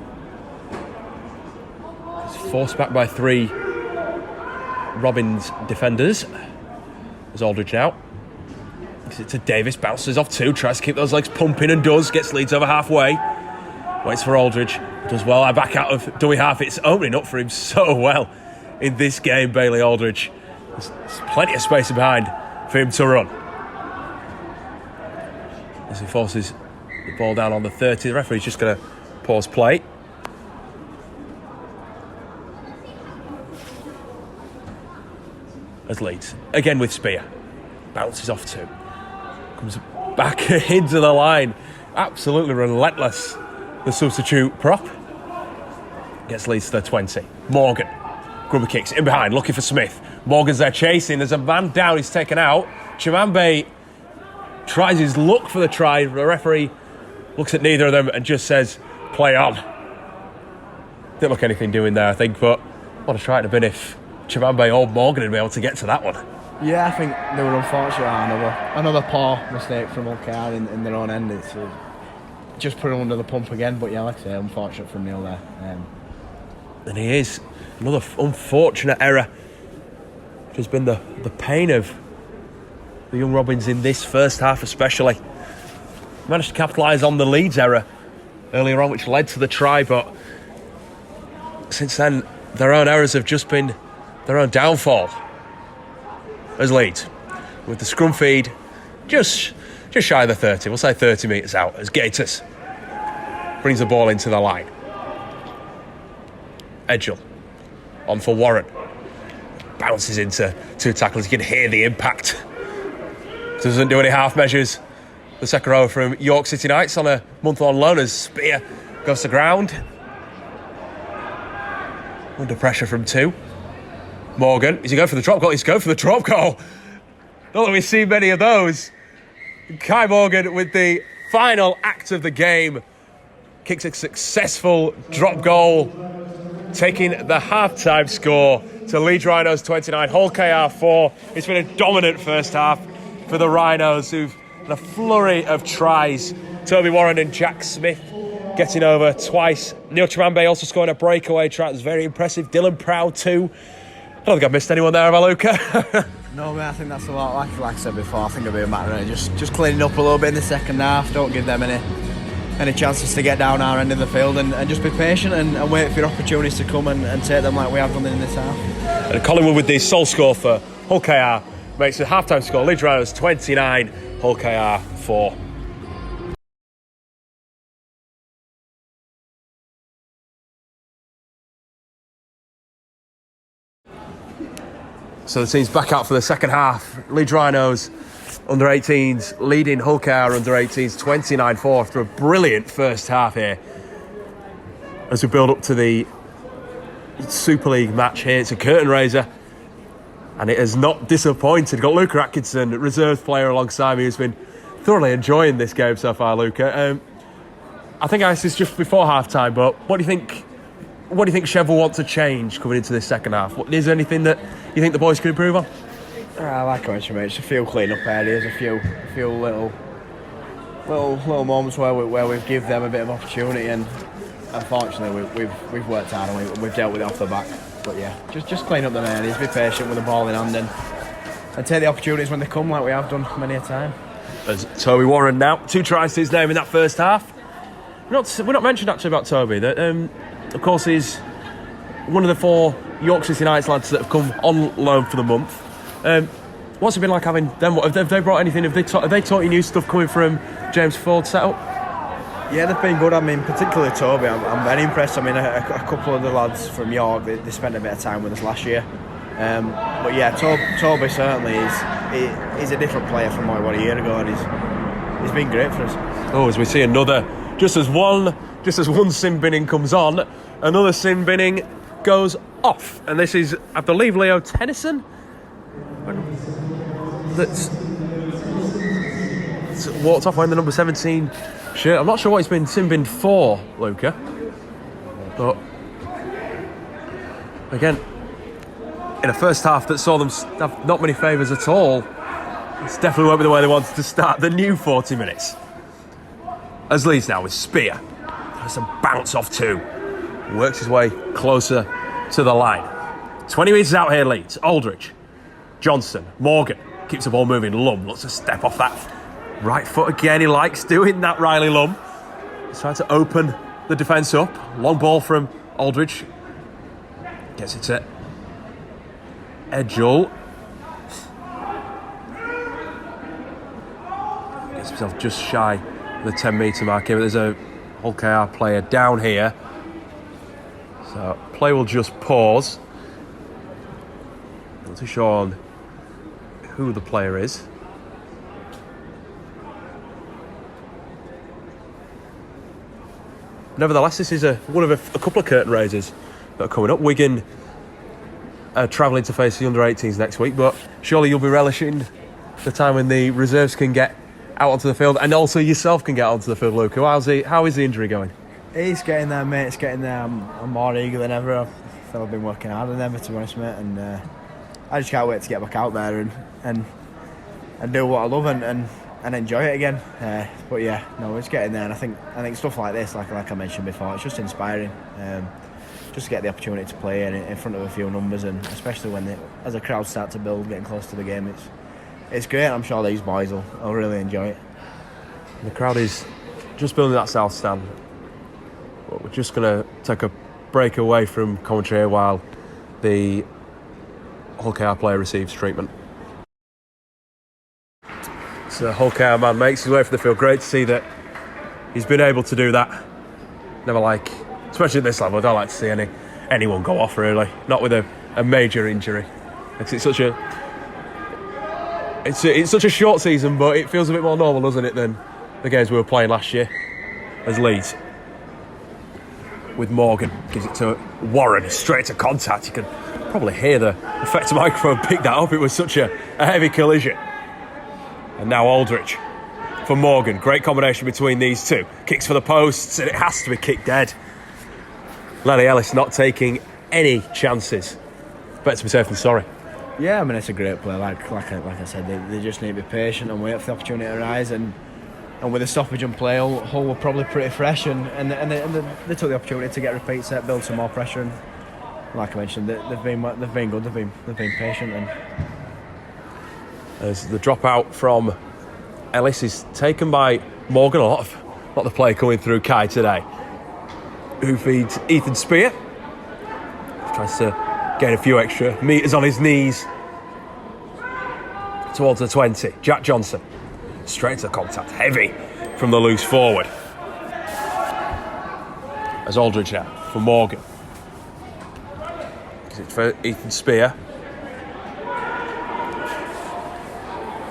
S1: It's forced back by 3 Robins defenders. There's Aldridge now. Gives it to Davis, bounces off 2, tries to keep those legs pumping and does. Gets Leeds over halfway. Waits for Aldridge. Does well. Back out of dummy half. It's opening up for him so well in this game, Bailey Aldridge. There's plenty of space behind for him to run. As he forces the ball down on the 30, the referee's just going to pause play. As Leeds, again with Spear. Bounces off 2. Comes back into the line. Absolutely relentless. The substitute prop. Gets Leeds to the 20. Morgan. Grubber kicks in behind, looking for Smith. Morgan's there chasing. There's a man down. He's taken out. Chimambe tries his luck for the try. The referee looks at neither of them and just says, play on. Didn't look anything doing there, I think, but what a try it would have been if Chimambe or Morgan had been able to get to that one.
S2: Yeah, I think they were unfortunate. Another poor mistake from Hull KR in their own end. It's just put him under the pump again, but yeah, like I say, unfortunate from Neil there.
S1: And he is. Another unfortunate error. Which has been the pain of the young Robins in this first half especially. Managed to capitalise on the Leeds error earlier on, which led to the try, but since then their own errors have just been their own downfall. As Leeds, with the scrum feed just just shy of the 30. We'll say 30 metres out as Gators brings the ball into the line. Edgell on for Warren. Bounces into 2 tacklers. You can hear the impact. Doesn't do any half measures. The second row from York City Knights on a month-long loan as Spear goes to ground. Under pressure from 2. Morgan, is he going for the drop goal? He's going for the drop goal. Not that we've seen many of those. Kai Morgan with the final act of the game. Kicks a successful drop goal, taking the half-time score to Leeds Rhinos 29, Hull KR 4. It's been a dominant first half for the Rhinos, who've had a flurry of tries. Toby Warren and Jack Smith getting over twice. Neil Chimambe also scoring a breakaway try. It was very impressive. Dylan Proud too. I don't think I've missed anyone there, have I, Luca?
S2: No, mate, I think that's a lot. Like I said before, I think it'll be a matter of just cleaning up a little bit in the second half. Don't give them any chances to get down our end of the field, and just be patient and wait for your opportunities to come and take them like we have done in this half.
S1: And Collingwood with the sole score for Hull KR makes the half-time score Leeds Rhinos 29, Hull KR 4. So the team's back out for the second half. Leeds Rhinos Under-18s leading Hull KR Under-18s 29-4 after a brilliant first half here. As we build up to the Super League match here, it's a curtain raiser, and it has not disappointed. Got Luca Atkinson, reserve player, alongside me, who's been thoroughly enjoying this game so far. Luca, I think I asked this just before half time, but what do you think? What do you think Chev will want to change coming into this second half? Is there anything that you think the boys can improve on?
S2: Like I mentioned, mate, just a few clean-up areas, a few little moments where we've given them a bit of opportunity, and unfortunately we've worked hard and we've dealt with it off the back. But yeah, just clean up them areas, be patient with the ball in hand, and take the opportunities when they come, like we have done many a time.
S1: As Toby Warren now, 2 tries to his name in that first half. We're not mentioned actually about Toby. That of course he's one of the 4 York City Knights lads that have come on loan for the month. What's it been like having them? Have they brought anything? Have they taught you new stuff coming from James Ford's setup?
S2: Yeah, they've been good. I mean, particularly Toby, I'm very impressed. I mean, a couple of the lads from York, they spent a bit of time with us last year. But yeah, Toby certainly he's a different player from what a year ago, and he's been great for us.
S1: Oh, as we see another, just as one sin binning comes on, another sin binning goes off, and this is, I believe, Leo Tennyson. That's walked off wearing the number 17 shirt. I'm not sure what he's been sin binned for, Luca. But again, in a first half that saw them have not many favours at all, it's definitely won't be the way they wanted to start the new 40 minutes. As Leeds now with Spear. Has a bounce off 2. Works his way closer to the line. 20 metres out here, Leeds. Aldridge. Johnson. Morgan. Keeps the ball moving. Lum looks to step off that right foot again. He likes doing that, Riley Lum. He's trying to open the defence up. Long ball from Aldridge. Gets it to Edgell. Gets himself just shy of the 10-metre mark here. But there's a Hull KR player down here. So play will just pause. Not too sure on who the player is. Nevertheless, this is one of a couple of curtain raisers that are coming up. Wigan are travelling to face the Under-18s next week, but surely you'll be relishing the time when the reserves can get out onto the field, and also yourself can get onto the field, Luca. How is the injury going?
S2: It's getting there, mate. It's getting there. I'm more eager than ever. I feel I've been working harder than ever, to be honest, mate. And I just can't wait to get back out there and do what I love and enjoy it again. But yeah, no, it's getting there. And I think stuff like this, like I mentioned before, it's just inspiring. Just to get the opportunity to play in front of a few numbers, and especially as the crowds start to build, getting close to the game, it's great. I'm sure these boys will really enjoy it.
S1: The crowd is just building that south stand. But we're just going to take a break away from commentary here while the Hull KR player receives treatment. So Hawkhead man makes his way for the field. Great to see that he's been able to do that. Never like, especially at this level, I don't like to see anyone go off really. Not with a major injury. It's such a it's such a short season, but it feels a bit more normal, doesn't it, than the games we were playing last year as Leeds. With Morgan, gives it to Warren, straight to contact. You can probably hear the effect of microphone pick that up. It was such a heavy collision. And now Aldridge for Morgan. Great combination between these two. Kicks for the posts, and it has to be kicked dead. Lenny Ellis not taking any chances. Better to be safe than sorry.
S2: Yeah, I mean, it's a great play. Like I said, they just need to be patient and wait for the opportunity to arise. And with the stoppage and play, Hull were probably pretty fresh, and they took the opportunity to get a repeat set, build some more pressure. And like I mentioned, they've been good. They've been patient. And
S1: as the dropout from Ellis is taken by Morgan, a lot of the play coming through Kai today, who feeds Ethan Spear. Tries to gain a few extra metres on his knees towards the 20. Jack Johnson straight to contact, heavy from the loose forward. As Aldridge now for Morgan. Gives it for Ethan Spear.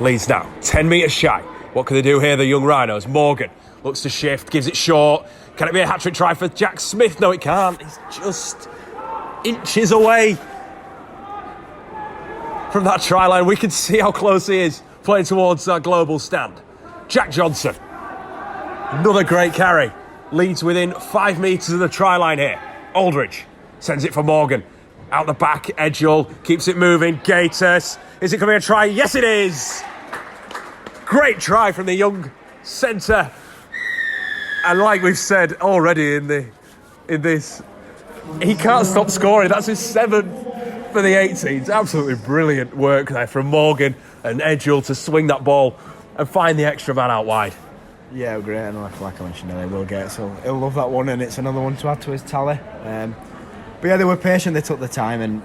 S1: Leeds now 10 metres shy. What can they do here, the young Rhinos? Morgan looks to shift, gives it short. Can it be a hat-trick try for Jack Smith? No, it can't. He's just inches away from that try line. We can see how close he is playing towards that global stand. Jack Johnson, another great carry. Leeds within 5 metres of the try line here. Aldridge sends it for Morgan. Out the back, Edgell keeps it moving. Gators, is it going to be a try? Yes, it is. Great try from the young centre. And like we've said already in this, he can't stop scoring. That's his 7th for the 18s. Absolutely brilliant work there from Morgan and Edgell to swing that ball and find the extra man out wide.
S2: Yeah, great. And like I mentioned earlier, Will get, so he'll love that one, and it's another one to add to his tally. But yeah, they were patient. They took the time and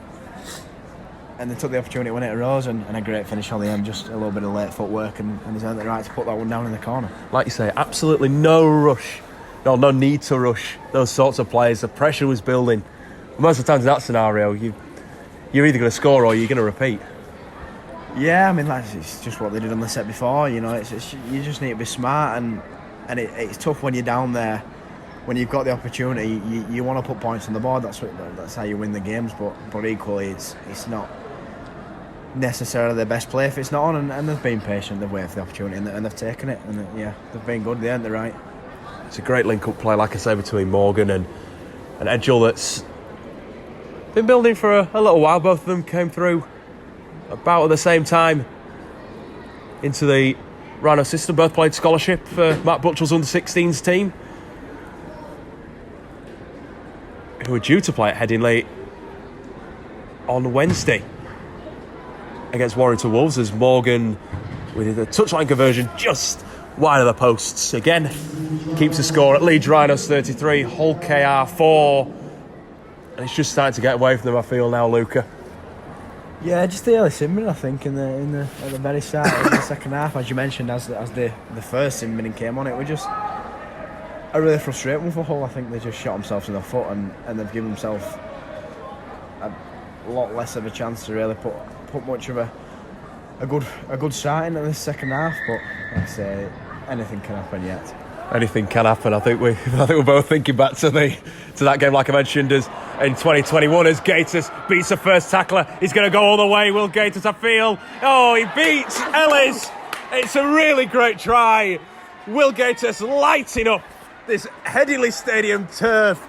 S2: they took the opportunity when it arose, and a great finish on the end. Just a little bit of late footwork, and he's earned the right to put that one down in the corner.
S1: Like you say, absolutely no rush. No need to rush those sorts of plays. The pressure was building. Most of the times in that scenario, you're either going to score or you're going to repeat.
S2: Yeah, I mean, it's just what they did on the set before. You know, it's you just need to be smart, and it's tough when you're down there. When you've got the opportunity, you want to put points on the board. That's how you win the games. But equally, it's not necessarily their best play if it's not on. And they've been patient. They've waited for the opportunity and they've taken it. And yeah, they've been good. They earned the right.
S1: It's a great link-up play, like I say, between Morgan and Edgell that's been building for a little while. Both of them came through about at the same time into the Rhino system. Both played scholarship for Matt Butchell's under-16s team, who are due to play at Headingley on Wednesday against Warrington Wolves, as Morgan, with a touchline conversion just wide of the posts, again keeps the score at Leeds Rhinos 33, Hull KR 4, and it's just starting to get away from them, I feel now, Luca.
S2: Yeah, just the early simmering, I think, at the very start of the second half, as you mentioned, as the first simmering came on, it was just a really frustrating one for Hull. I think they just shot themselves in the foot, and they've given themselves a lot less of a chance to really put much of a good start in this second half. But like I say, anything can happen yet.
S1: Anything can happen. I think we're both thinking back to that game, like I mentioned, as in 2021, as Gators beats the first tackler. He's going to go all the way. Will Gators, I feel. Oh, he beats Ellis. It's a really great try. Will Gators lighting up this Headingley Stadium turf,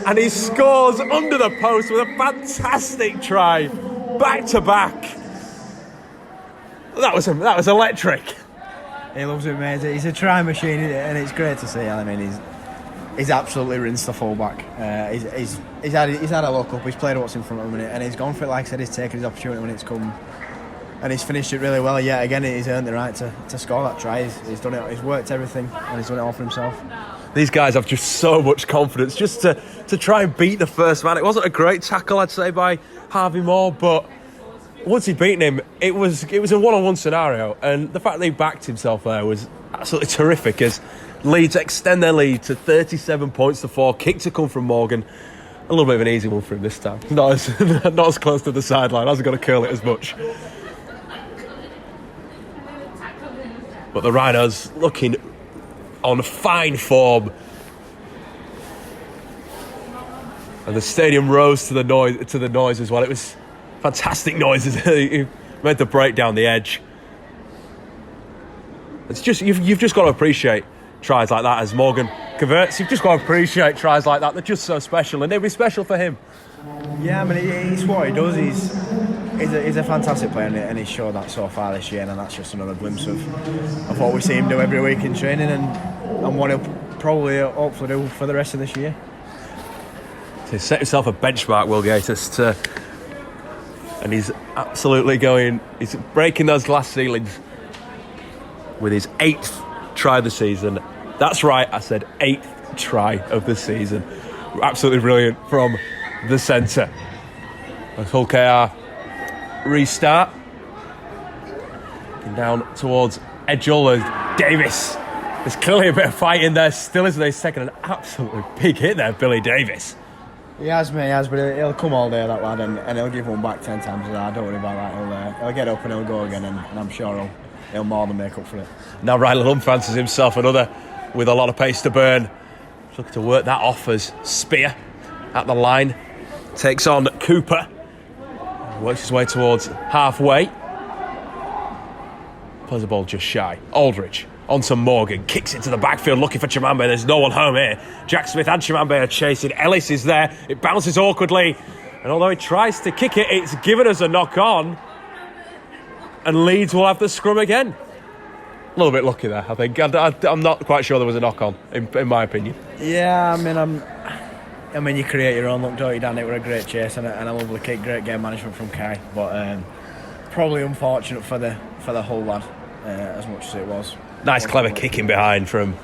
S1: and he scores under the post with a fantastic try, back to back. That was electric.
S2: He loves it, mate. He's a try machine, and it's great to see. I mean, he's absolutely rinsed the fullback. He's had a look up. He's played what's in front of him, and he's gone for it. Like I said, he's taken his opportunity when it's come, and he's finished it really well. Yeah, again, he's earned the right to score that try. He's done it. He's worked everything, and he's done it all for himself.
S1: These guys have just so much confidence just to try and beat the first man. It wasn't a great tackle, I'd say, by Harvey Moore, but once he'd beaten him, it was a one-on-one scenario, and the fact that he backed himself there was absolutely terrific as Leeds extend their lead to 37 points to 4. Kick to come from Morgan. A little bit of an easy one for him this time. Not as close to the sideline. Hasn't got to curl it as much. But the Rhinos looking on fine form. And the stadium rose to the noise as well. It was fantastic noises. He made the break down the edge. It's just you've just got to appreciate tries like that as Morgan converts. You've just got to appreciate tries like that. They're just so special, and they'll be special for him.
S2: Yeah, I mean, it's what he does. He's a fantastic player, and he's showed that so far this year, and that's just another glimpse of what we see him do every week in training, and what he'll probably hopefully do for the rest of this year.
S1: To set himself a benchmark, Will Gatiss, and he's absolutely he's breaking those glass ceilings with his 8th try of the season. That's right, I said 8th try of the season. Absolutely brilliant from the centre. Hull KR restart. Looking down towards Edgell and Davis. There's clearly a bit of fight in there still, isn't there? He's taken an absolutely big hit there, Billy Davis.
S2: He has, mate, but he'll come all day, that lad, and he'll give one back 10 times a day. Don't worry about that. He'll get up and he'll go again, and I'm sure he'll more than make up for it.
S1: Now Ryland Hunt fancies himself another with a lot of pace to burn. He's looking to work that off as Spear at the line takes on Cooper. Works his way towards halfway. Plays the ball just shy. Aldridge onto Morgan, kicks it to the backfield looking for Chimambe. There's no one home here. Jack Smith and Chimambe are chasing. Ellis is there. It bounces awkwardly, and although he tries to kick it, it's given us a knock on, and Leeds will have the scrum again. A little bit lucky there, I think. I'm not quite sure there was a knock on, in my opinion.
S2: Yeah, I mean, you create your own luck, don't you, Dan? It was a great chase and a lovely kick, great game management from Kai, but probably unfortunate for the whole lad, as much as it was.
S1: Nice, clever kicking behind from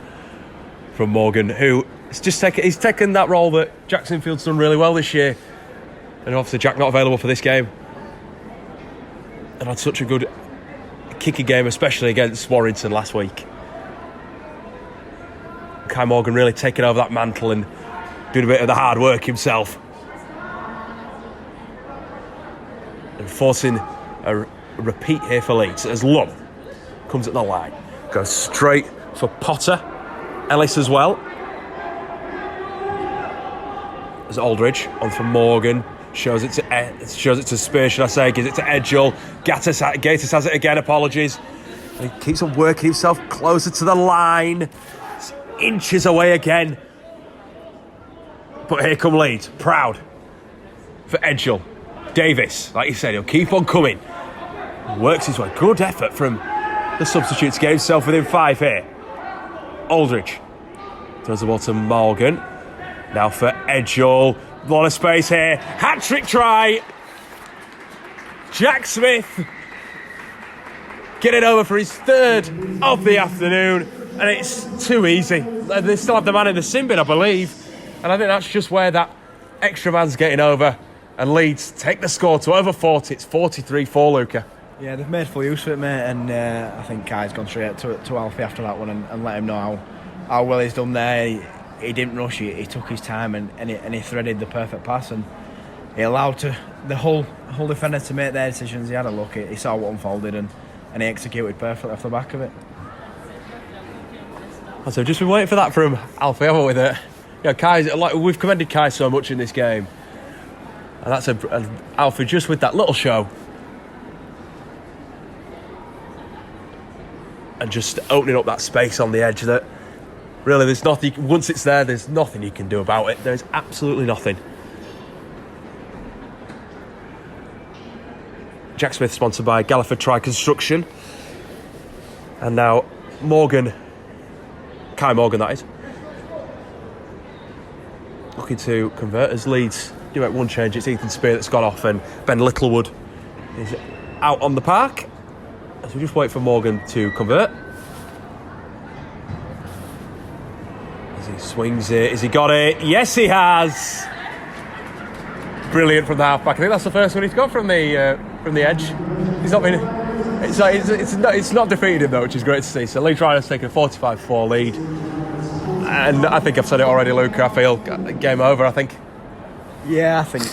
S1: Morgan, who he's taken that role that Jack Sinfield's done really well this year, and obviously Jack not available for this game, and had such a good kicking game, especially against Warrington last week. Kai Morgan really taking over that mantle and doing a bit of the hard work himself, and forcing a repeat here for Leeds as Lum comes at the line, goes straight for Potter. Ellis as well. As Aldridge on for Morgan, shows it to Spear, should I say? Gives it to Edgell. Gatiss has it again. Apologies. And he keeps on working himself closer to the line. It's inches away again. But here come Leeds, proud for Edgell. Davis, like you said, he'll keep on coming. Works his way. Good effort from the substitute to get himself within 5 here. Aldridge throws the ball to Morgan. Now for Edgell. A lot of space here. Hat-trick try. Jack Smith getting over for his 3rd of the afternoon. And it's too easy. They still have the man in the sin bin, I believe. And I think that's just where that extra man's getting over. And Leeds take the score to over 40. It's 43-4, Luca.
S2: Yeah, they've made full use of it, mate, and I think Kai's gone straight to Alfie after that one and let him know how well he's done there. He didn't rush, he took his time and he threaded the perfect pass, and he allowed the whole defender to make their decisions. He had a look, he saw what unfolded and he executed perfectly off the back of it.
S1: So just been waiting for that from Alfie, haven't we? Kai's, like, we've commended Kai so much in this game, and that's Alfie just with that little show. And just opening up that space on the edge that really there's nothing, once it's there, there's nothing you can do about it. There's absolutely nothing. Jack Smith sponsored by Galliford Try Construction. And now Morgan, Kai Morgan that is, looking to convert as Leeds do make one change. It's Ethan Spear that's gone off and Ben Littlewood is out on the park. So we just wait for Morgan to convert. As he swings it, has he got it? Yes, he has. brilliant from the half-back. I think that's the first one he's got from the edge. He's not been... It's not defeated him, though, which is great to see. So Leeds Rhinos taking a 45-4 lead. And I think I've said it already, Luca. I feel game over, I think.
S2: Yeah, I think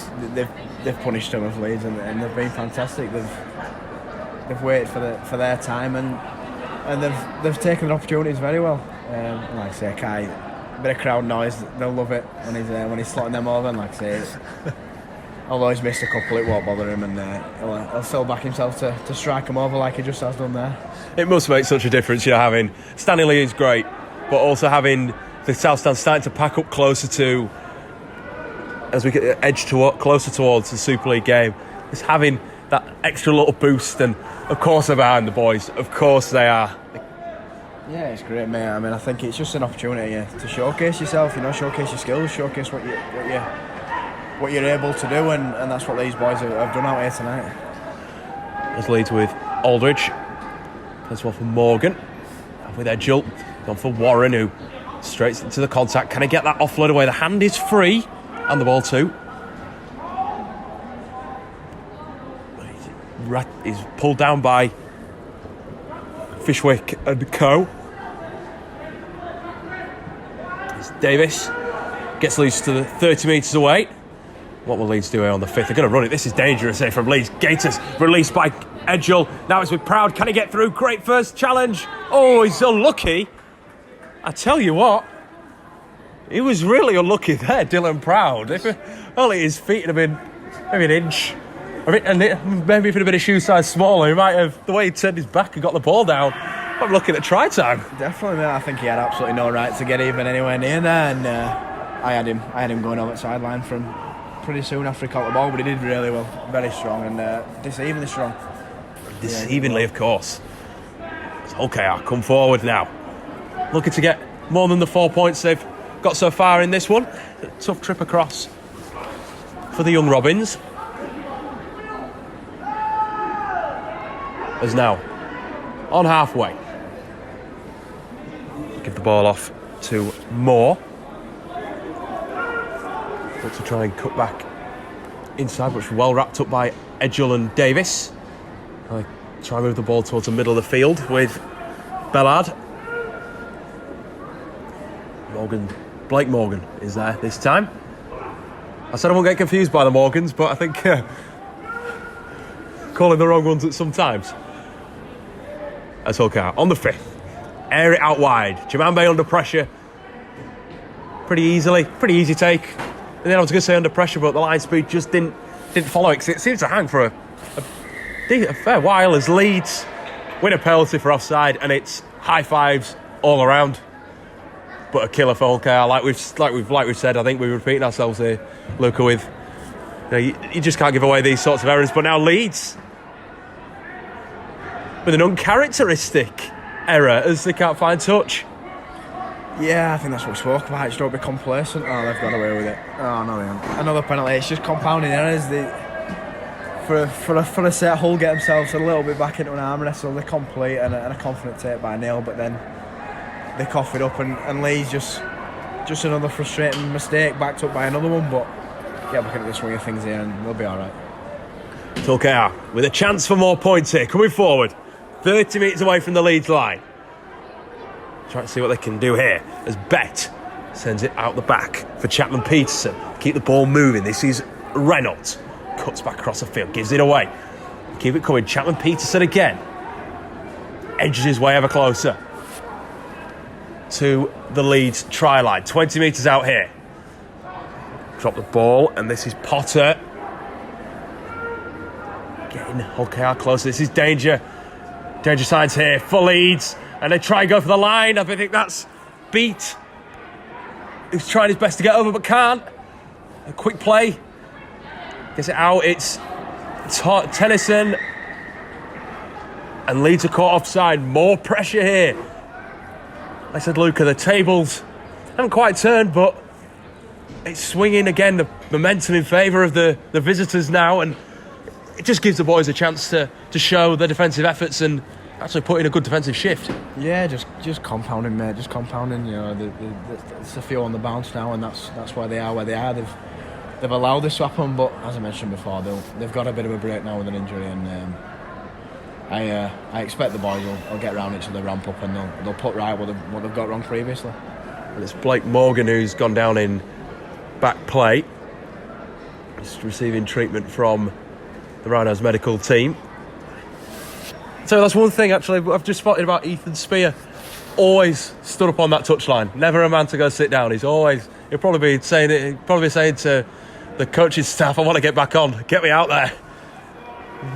S2: they've punished them of Leeds, and they've been fantastic. They've waited for their time, and they've taken the opportunities very well. Like I say, Kai, a bit of crowd noise, they'll love it when he's slotting them over. And like I say, although he's missed a couple, it won't bother him, and he'll still back himself to strike them over like he just has done there.
S1: It must make such a difference, having Stanley Lee is great, but also having the South Stand starting to pack up closer to, as we get edge closer towards the Super League game, just having that extra little boost. And of course they're behind the boys, of course they are.
S2: Yeah, it's great, mate. I mean, I think it's just an opportunity to showcase yourself, showcase your skills, showcase what you're able to do, and that's what these boys have done out here tonight.
S1: As Leeds with Aldridge, plays well for Morgan, and with Edgell, gone for Warren, who straight into the contact. Can he get that offload away? The hand is free, and the ball too. He's pulled down by Fishwick and Co. It's Davis gets Leeds to the 30 metres away. What will Leeds do here on the 5th? They're going to run it. This is dangerous here from Leeds. Gators released by Edgell. Now it's with Proud. Can he get through? Great first challenge. Oh, he's unlucky. I tell you what, he was really unlucky there, Dylan Proud. If only his feet had been maybe an inch. And maybe if it had been a shoe size smaller, he might have, the way he turned his back and got the ball down. I'm looking at try time.
S2: Definitely, mate. I think he had absolutely no right to get even anywhere near there, and I had him going over the sideline from pretty soon after he caught the ball, but he did really well, very strong, and deceivingly strong.
S1: Deceivingly, of course. So, okay, I'll come forward now. Looking to get more than the 4 points they've got so far in this one. A tough trip across for the young Robins. As now on halfway, give the ball off to Moore. Got to try and cut back inside, which was well wrapped up by Edgell and Davis. I try and move the ball towards the middle of the field with Bellard. Blake Morgan is there this time. I said I won't get confused by the Morgans, but I think calling the wrong ones at some times. Let's hook out on the 5th. Air it out wide. Jamambe under pressure. Pretty easy take. And then I was going to say under pressure, but the line speed just didn't follow it. It seems to hang for a fair while as Leeds win a penalty for offside, and it's high fives all around. But a killer for Hull KR, like we've said. I think we're repeating ourselves here, Luca. With you just can't give away these sorts of errors. But now Leeds with an uncharacteristic error as they can't find touch.
S2: Yeah, I think that's what we spoke about. Just don't be complacent. Oh, they've got away with it. Oh no, they haven't. Another penalty. It's just compounding errors. For a set, Hull get themselves a little bit back into an arm wrestle. They're complete and a confident take by Neil, but then they cough it up, and Lee's just another frustrating mistake backed up by another one. But get back into the swing of things here, and they'll be all right.
S1: Hull KR with a chance for more points here, coming forward, 30 metres away from the Leeds line. Trying to see what they can do here as Bett sends it out the back for Chapman Peterson. Keep the ball moving. This is Reynolds. Cuts back across the field, gives it away. Keep it coming. Chapman Peterson again. Edges his way ever closer to the Leeds try line. 20 metres out here. Drop the ball, and this is Potter. Getting Hull KR closer. This is danger. Danger signs here for Leeds. And they try and go for the line. I think that's Beat. He's trying his best to get over, but can't. A quick play. Gets it out. It's Tennyson. And Leeds are caught offside. More pressure here. Like I said, Luca, the tables haven't quite turned, but it's swinging again. The momentum in favour of the visitors now. And it just gives the boys a chance to show their defensive efforts and actually put in a good defensive shift.
S2: Yeah, just compounding, mate. Just compounding. It's a few on the bounce now, and that's why they are where they are. They've they've allowed this to happen, but as I mentioned before, they've got a bit of a break now with an injury, and I expect the boys will get around it to the ramp up, and they'll put right what they've got wrong previously.
S1: And it's Blake Morgan who's gone down in back plate. He's receiving treatment from the Rhinos medical team. So that's one thing actually I've just spotted about Ethan Spear. Always stood up on that touchline. Never a man to go sit down. He'll probably be saying to the coaching staff, I want to get back on. Get me out there.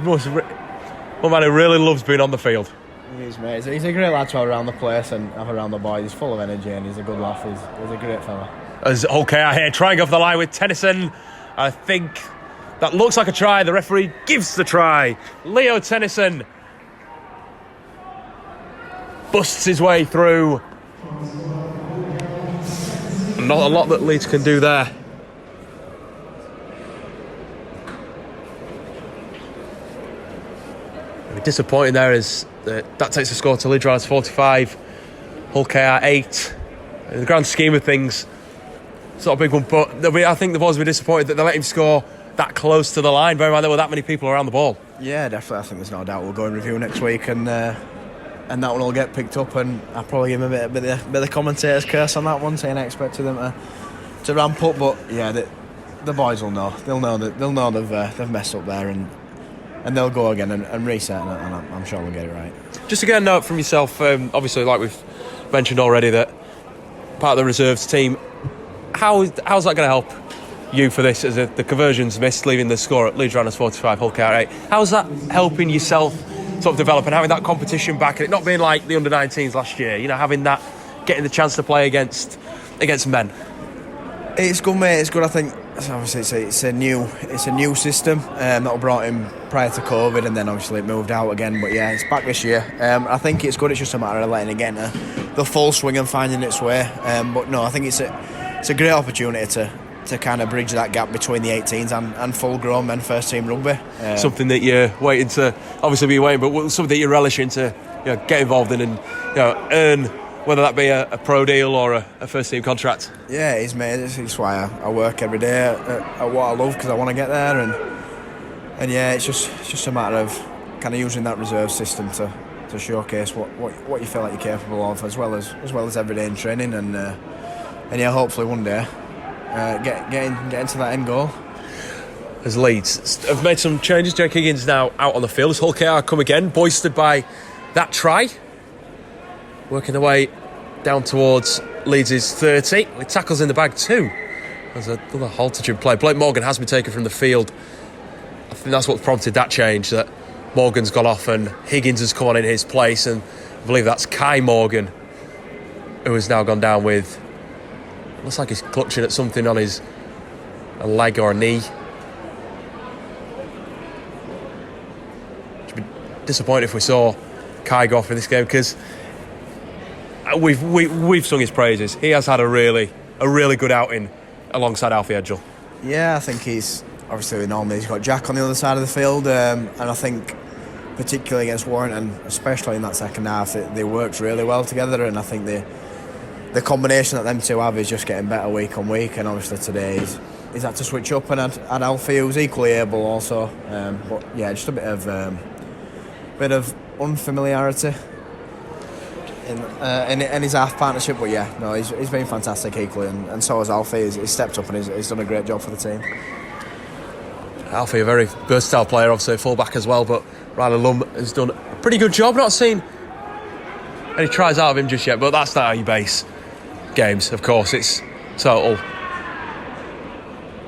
S1: One man who really loves being on the field.
S2: He is, mate. He's a great lad to have around the place and have around the boys. He's full of energy and he's a good laugh. He's a great fella.
S1: As Hawkhead here trying off the line with Tennyson. I think that looks like a try. The referee gives the try. Leo Tennyson busts his way through. Not a lot that Leeds can do there. Disappointing there is that takes the score to Leeds Rhinos 45, Hawkhead 8. In the grand scheme of things, it's not a big one, but I think the boys will be disappointed that they let him score that close to the line. Bear in mind there were that many people around the ball. Yeah,
S2: definitely. I think there's no doubt we'll go and review next week, and that one will get picked up, and I'll probably give him a bit of the commentator's curse on that one, saying I expected them to ramp up, but yeah, the boys will know. They'll know they've messed up there, and they'll go again and reset, and I'm sure we'll get it right.
S1: Just to get a note from yourself, obviously, like we've mentioned already, that part of the reserves team, how's that going to help you for this, as the conversions missed, leaving the score at Leeds Rhinos 45, Hawkhead 8? How's that helping yourself sort of develop and having that competition back, and it not being like the Under-18s last year, having that, getting the chance to play against men?
S2: It's good, mate. It's good. I think obviously it's a new system that was brought in prior to COVID, and then obviously it moved out again. But yeah, it's back this year. I think it's good. It's just a matter of letting it get the full swing and finding its way. But no, I think it's a great opportunity to kind of bridge that gap between the 18s and full-grown men first team rugby.
S1: Something that you're waiting to obviously be waiting, but something that you're relishing to get involved in and earn, whether that be a pro deal or a first team contract.
S2: Yeah, it is, mate. It's why I work every day at what I love, because I want to get there, and yeah, it's just a matter of kind of using that reserve system to showcase what you feel like you're capable of, as well as every day in training, and yeah, hopefully one day get into that end goal.
S1: As Leeds have made some changes, Jake Higgins now out on the field as Hawkhead come again, boosted by that try. Working their way down towards Leeds' 30, with tackles in the bag too. There's another haltage in play. Blake Morgan has been taken from the field. I think that's what prompted that change, that Morgan's gone off and Higgins has come on in his place, and I believe that's Kai Morgan who has now gone down with, looks like he's clutching at something on a leg or a knee. I'd be disappointed if we saw Kai go off in this game, because we've sung his praises. He has had a really good outing alongside Alfie Edgell.
S2: Yeah, I think he's obviously normally he's got Jack on the other side of the field, and I think particularly against Warrington, especially in that second half, they worked really well together, and I think the combination that them two have is just getting better week on week, and obviously today he's had to switch up and had Alfie, who's equally able also, but yeah, just a bit of unfamiliarity in his half partnership, but yeah, no, he's been fantastic equally, and so has Alfie. He's stepped up and he's done a great job for the team.
S1: Alfie, a very versatile player, obviously a full-back as well, but Riley Lum has done a pretty good job. Not seen any tries out of him just yet, but that's not how you base games, of course. It's total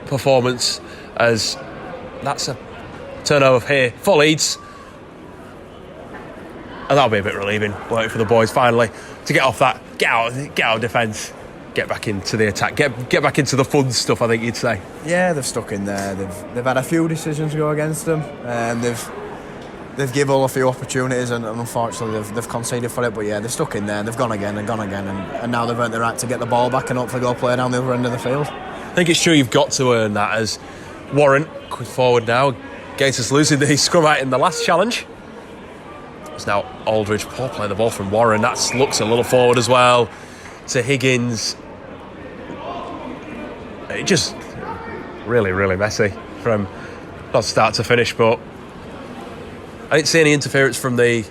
S1: performance, as that's a turnover here for Leeds. And that'll be a bit relieving, won't it, for the boys finally to get off that, get out of defence, get back into the attack, get back into the fun stuff, I think you'd say.
S2: Yeah, they've stuck in there. They've had a few decisions go against them, and they've given all a few opportunities, and unfortunately they've conceded for it. But yeah, they've stuck in there. They've gone again, and now they've earned the right to get the ball back and hopefully go play down the other end of the field.
S1: I think it's true you've got to earn that, as Warren forward now, Gators losing the scrum out in the last challenge. It's now Aldridge playing the ball from Warren. That looks a little forward as well to Higgins. It just really, really messy from not start to finish, but I didn't see any interference from the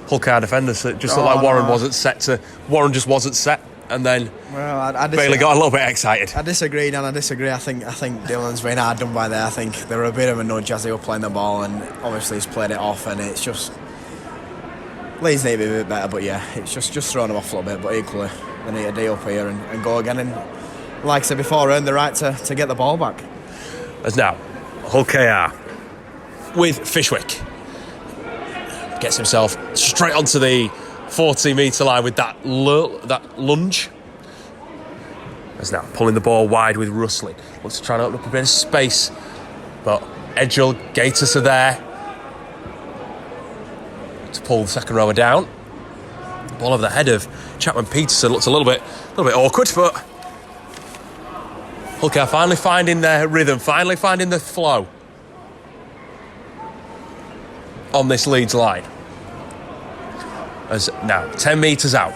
S1: Hull KR defenders. It just looked like Warren just wasn't set, and then Bailey got a little bit excited.
S2: I disagree, Dan. I disagree. I think Dylan's been hard done by there. I think they were a bit of a nudge as they were playing the ball, and obviously he's played it off, and it's just Leeds need to be a bit better. But yeah, it's just thrown them off a little bit. But equally, they need to D up here and go again. And like I said before, earn the right to get the ball back.
S1: As now, Hull KR with Fishwick gets himself straight onto the 40-metre line with that lunge. As now pulling the ball wide with Russlin. Looks to try and open up a bit of space, but Edgell, Gatiss are there to pull the second rower down. Ball over the head of Chapman-Peterson looks a little bit awkward, but Hull KR finally finding their rhythm, finally finding the flow on this Leeds line. As now 10 metres out,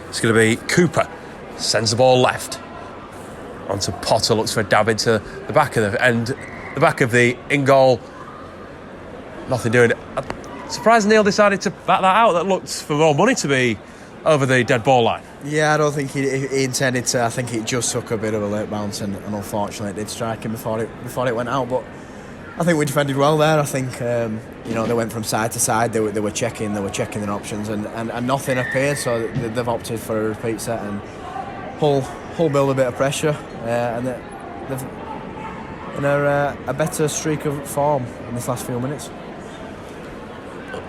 S1: it's going to be Cooper, sends the ball left onto Potter, looks for a dab into the back of the in-goal. Nothing doing. Surprised Neil decided to back that out. That looked for more money to be over the dead ball line.
S2: Yeah, I don't think he intended to. I think it just took a bit of a late bounce, and unfortunately it did strike him before it went out. But I think we defended well there. I think they went from side to side. They were checking their options, and nothing appeared. So they've opted for a repeat set, and Hull build a bit of pressure, and they've in a better streak of form in this last few minutes.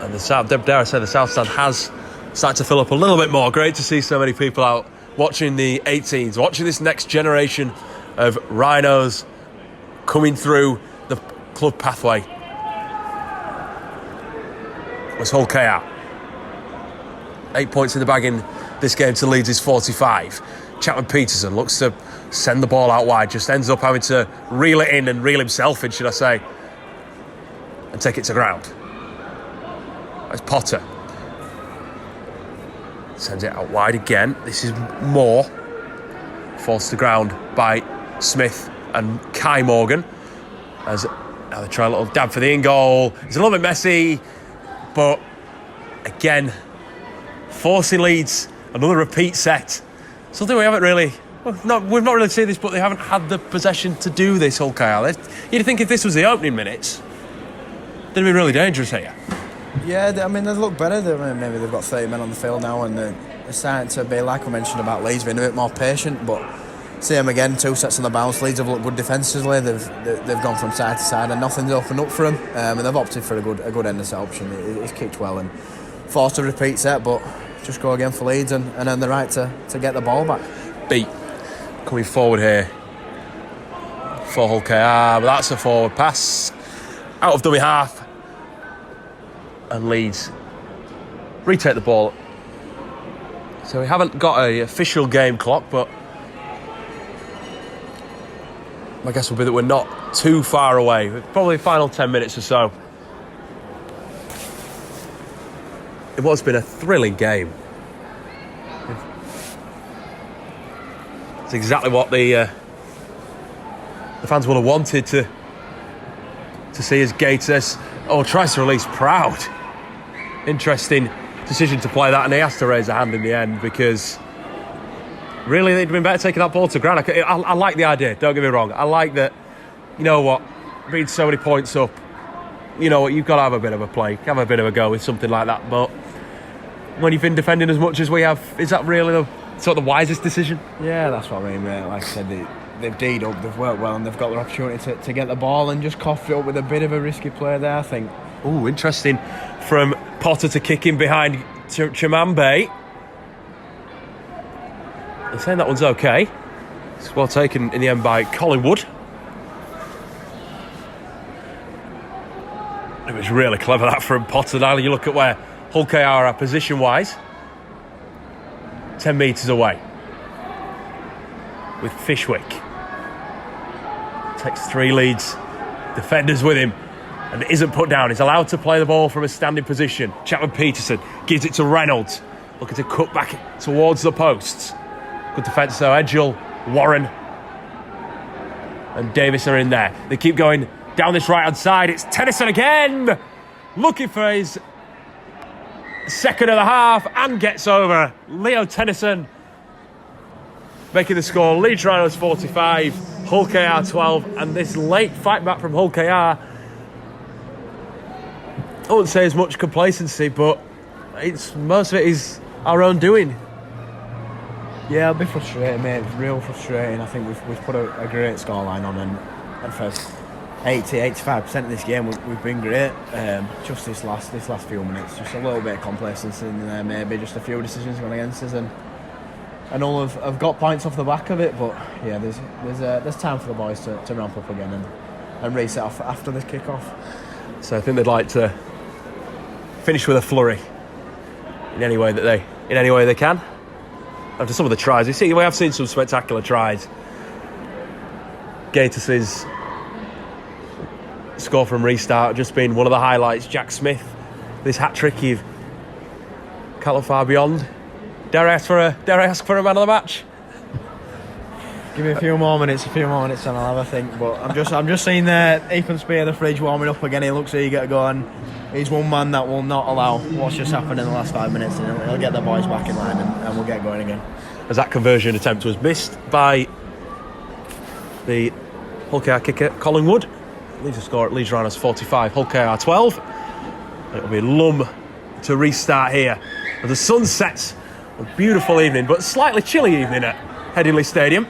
S1: And the south stand has started to fill up a little bit more. Great to see so many people out watching the 18s, watching this next generation of Rhinos coming through the club pathway. Was Hull KR. 8 points in the bag in this game to Leeds' 45. Chapman-Peterson looks to send the ball out wide, just ends up having to reel it in and reel himself in, should I say, and take it to ground. That's Potter. Sends it out wide again. This is Moore. Falls to ground by Smith and Kai Morgan. As now they try a little dab for the in-goal. It's a little bit messy, but again, forcing Leeds another repeat set. Something we haven't really... we've not really seen this, but they haven't had the possession to do this, Hull KR. You'd think if this was the opening minutes, they'd be really dangerous here.
S2: Yeah, I mean, they look better. Maybe they've got 30 men on the field now, and they're starting to be, like we mentioned about Leeds, being a bit more patient. But see them again, 2 sets on the bounce. Leeds have looked good defensively. They've gone from side to side, and nothing's opened up for them. And they've opted for a good end of set option. It's kicked well and forced a repeat set, but just go again for Leeds and earn the right to get the ball back.
S1: Beat coming forward here for Hull KR, but that's a forward pass out of dummy half. And Leeds retake the ball. So we haven't got an official game clock, but my guess will be that we're not too far away. Probably final 10 minutes or so. It has been a thrilling game. It's exactly what the fans would have wanted to see as Gators tries to release Proud. Interesting decision to play that, and he has to raise a hand in the end because really they'd been better taking that ball to ground. I like the idea, don't get me wrong. I like that, you know what, being so many points up, you know what, you've got to have a bit of a play, have a bit of a go with something like that. But when you've been defending as much as we have, is that really the wisest decision?
S2: Yeah, that's what I mean, mate. Like I said, they've D'd up, they've worked well, and they've got their opportunity to get the ball and just coughed it up with a bit of a risky play there, I think.
S1: Oh, interesting. From Potter to kick in behind Chimambe. They're saying that one's okay. It's well taken in the end by Collingwood. It was really clever that from Potter. Now you look at where Hull KR are position-wise. 10 metres away. With Fishwick. Takes 3 Leeds defenders with him and isn't put down. He's allowed to play the ball from a standing position. Chapman-Peterson gives it to Reynolds, looking to cut back towards the posts. Good defence though. Edgell, Warren. and Davis are in there. They keep going down this right-hand side. It's Tennyson again, looking for his second of the half, and gets over. Leo Tennyson making the score. Leeds Rhinos 45, Hull KR 12, and this late fight back from Hull KR, I wouldn't say as much complacency, but most of it is our own doing.
S2: Yeah, it'll be frustrating, mate. It's real frustrating. I think we've put a great scoreline on, and for 80-85% of this game we've been great. Just this last few minutes, just a little bit of complacency in there, maybe just a few decisions going against us, and all have got points off the back of it. But yeah, there's time for the boys to ramp up again and reset off after this kick-off.
S1: So I think they'd like to finish with a flurry in any way they can. After some of the tries, we have seen some spectacular tries. Gatus's score from restart just been one of the highlights. Jack Smith, this hat trick, you can't look far beyond. Dare I ask for a man of the match?
S2: Give me a few more minutes and I'll have a think. But I'm just seeing Ethan Spear, the fridge, warming up again. He looks eager to go, and he's one man that will not allow what's just happened in the last 5 minutes, and he'll get the boys back in line and we'll get going again.
S1: As that conversion attempt was missed by the Hull KR kicker, Collingwood. Leaves a score at Leeds Rhinos 45, Hull KR 12. It'll be Lum to restart here. As the sun sets, a beautiful evening, but slightly chilly evening at Headingley Stadium.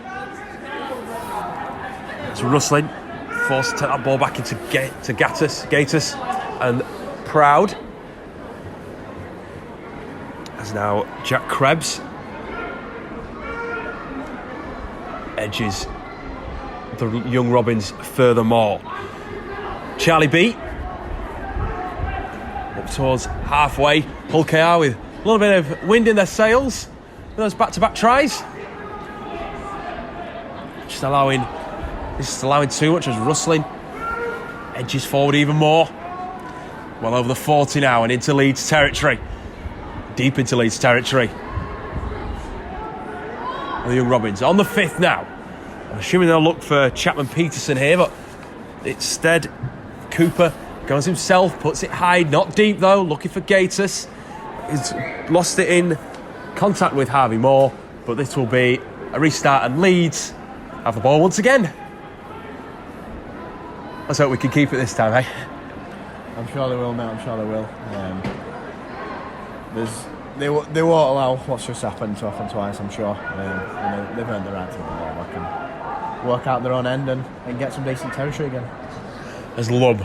S1: It's rustling, forced to take that ball back into Gatus, and Proud. As now Jack Krebs edges the young Robins furthermore. Charlie B up towards halfway. Hull KR with a little bit of wind in their sails. Those back-to-back tries. Just allowing too much as rustling edges forward even more. Well over the 40 now and into Leeds territory. Deep into Leeds territory. And the young Robins on the 5th now. I'm assuming they'll look for Chapman Peterson here, but instead Cooper goes himself, puts it high, not deep though, looking for Gatus. He's lost it in contact with Harvey Moore, but this will be a restart and Leeds have the ball once again. Let's hope we can keep it this time, eh?
S2: I'm sure they will, mate. I'm sure they will. They won't allow what's just happened to happen twice, I'm sure. They've earned the right to get the ball back and work out their own end and get some decent territory again.
S1: There's Lub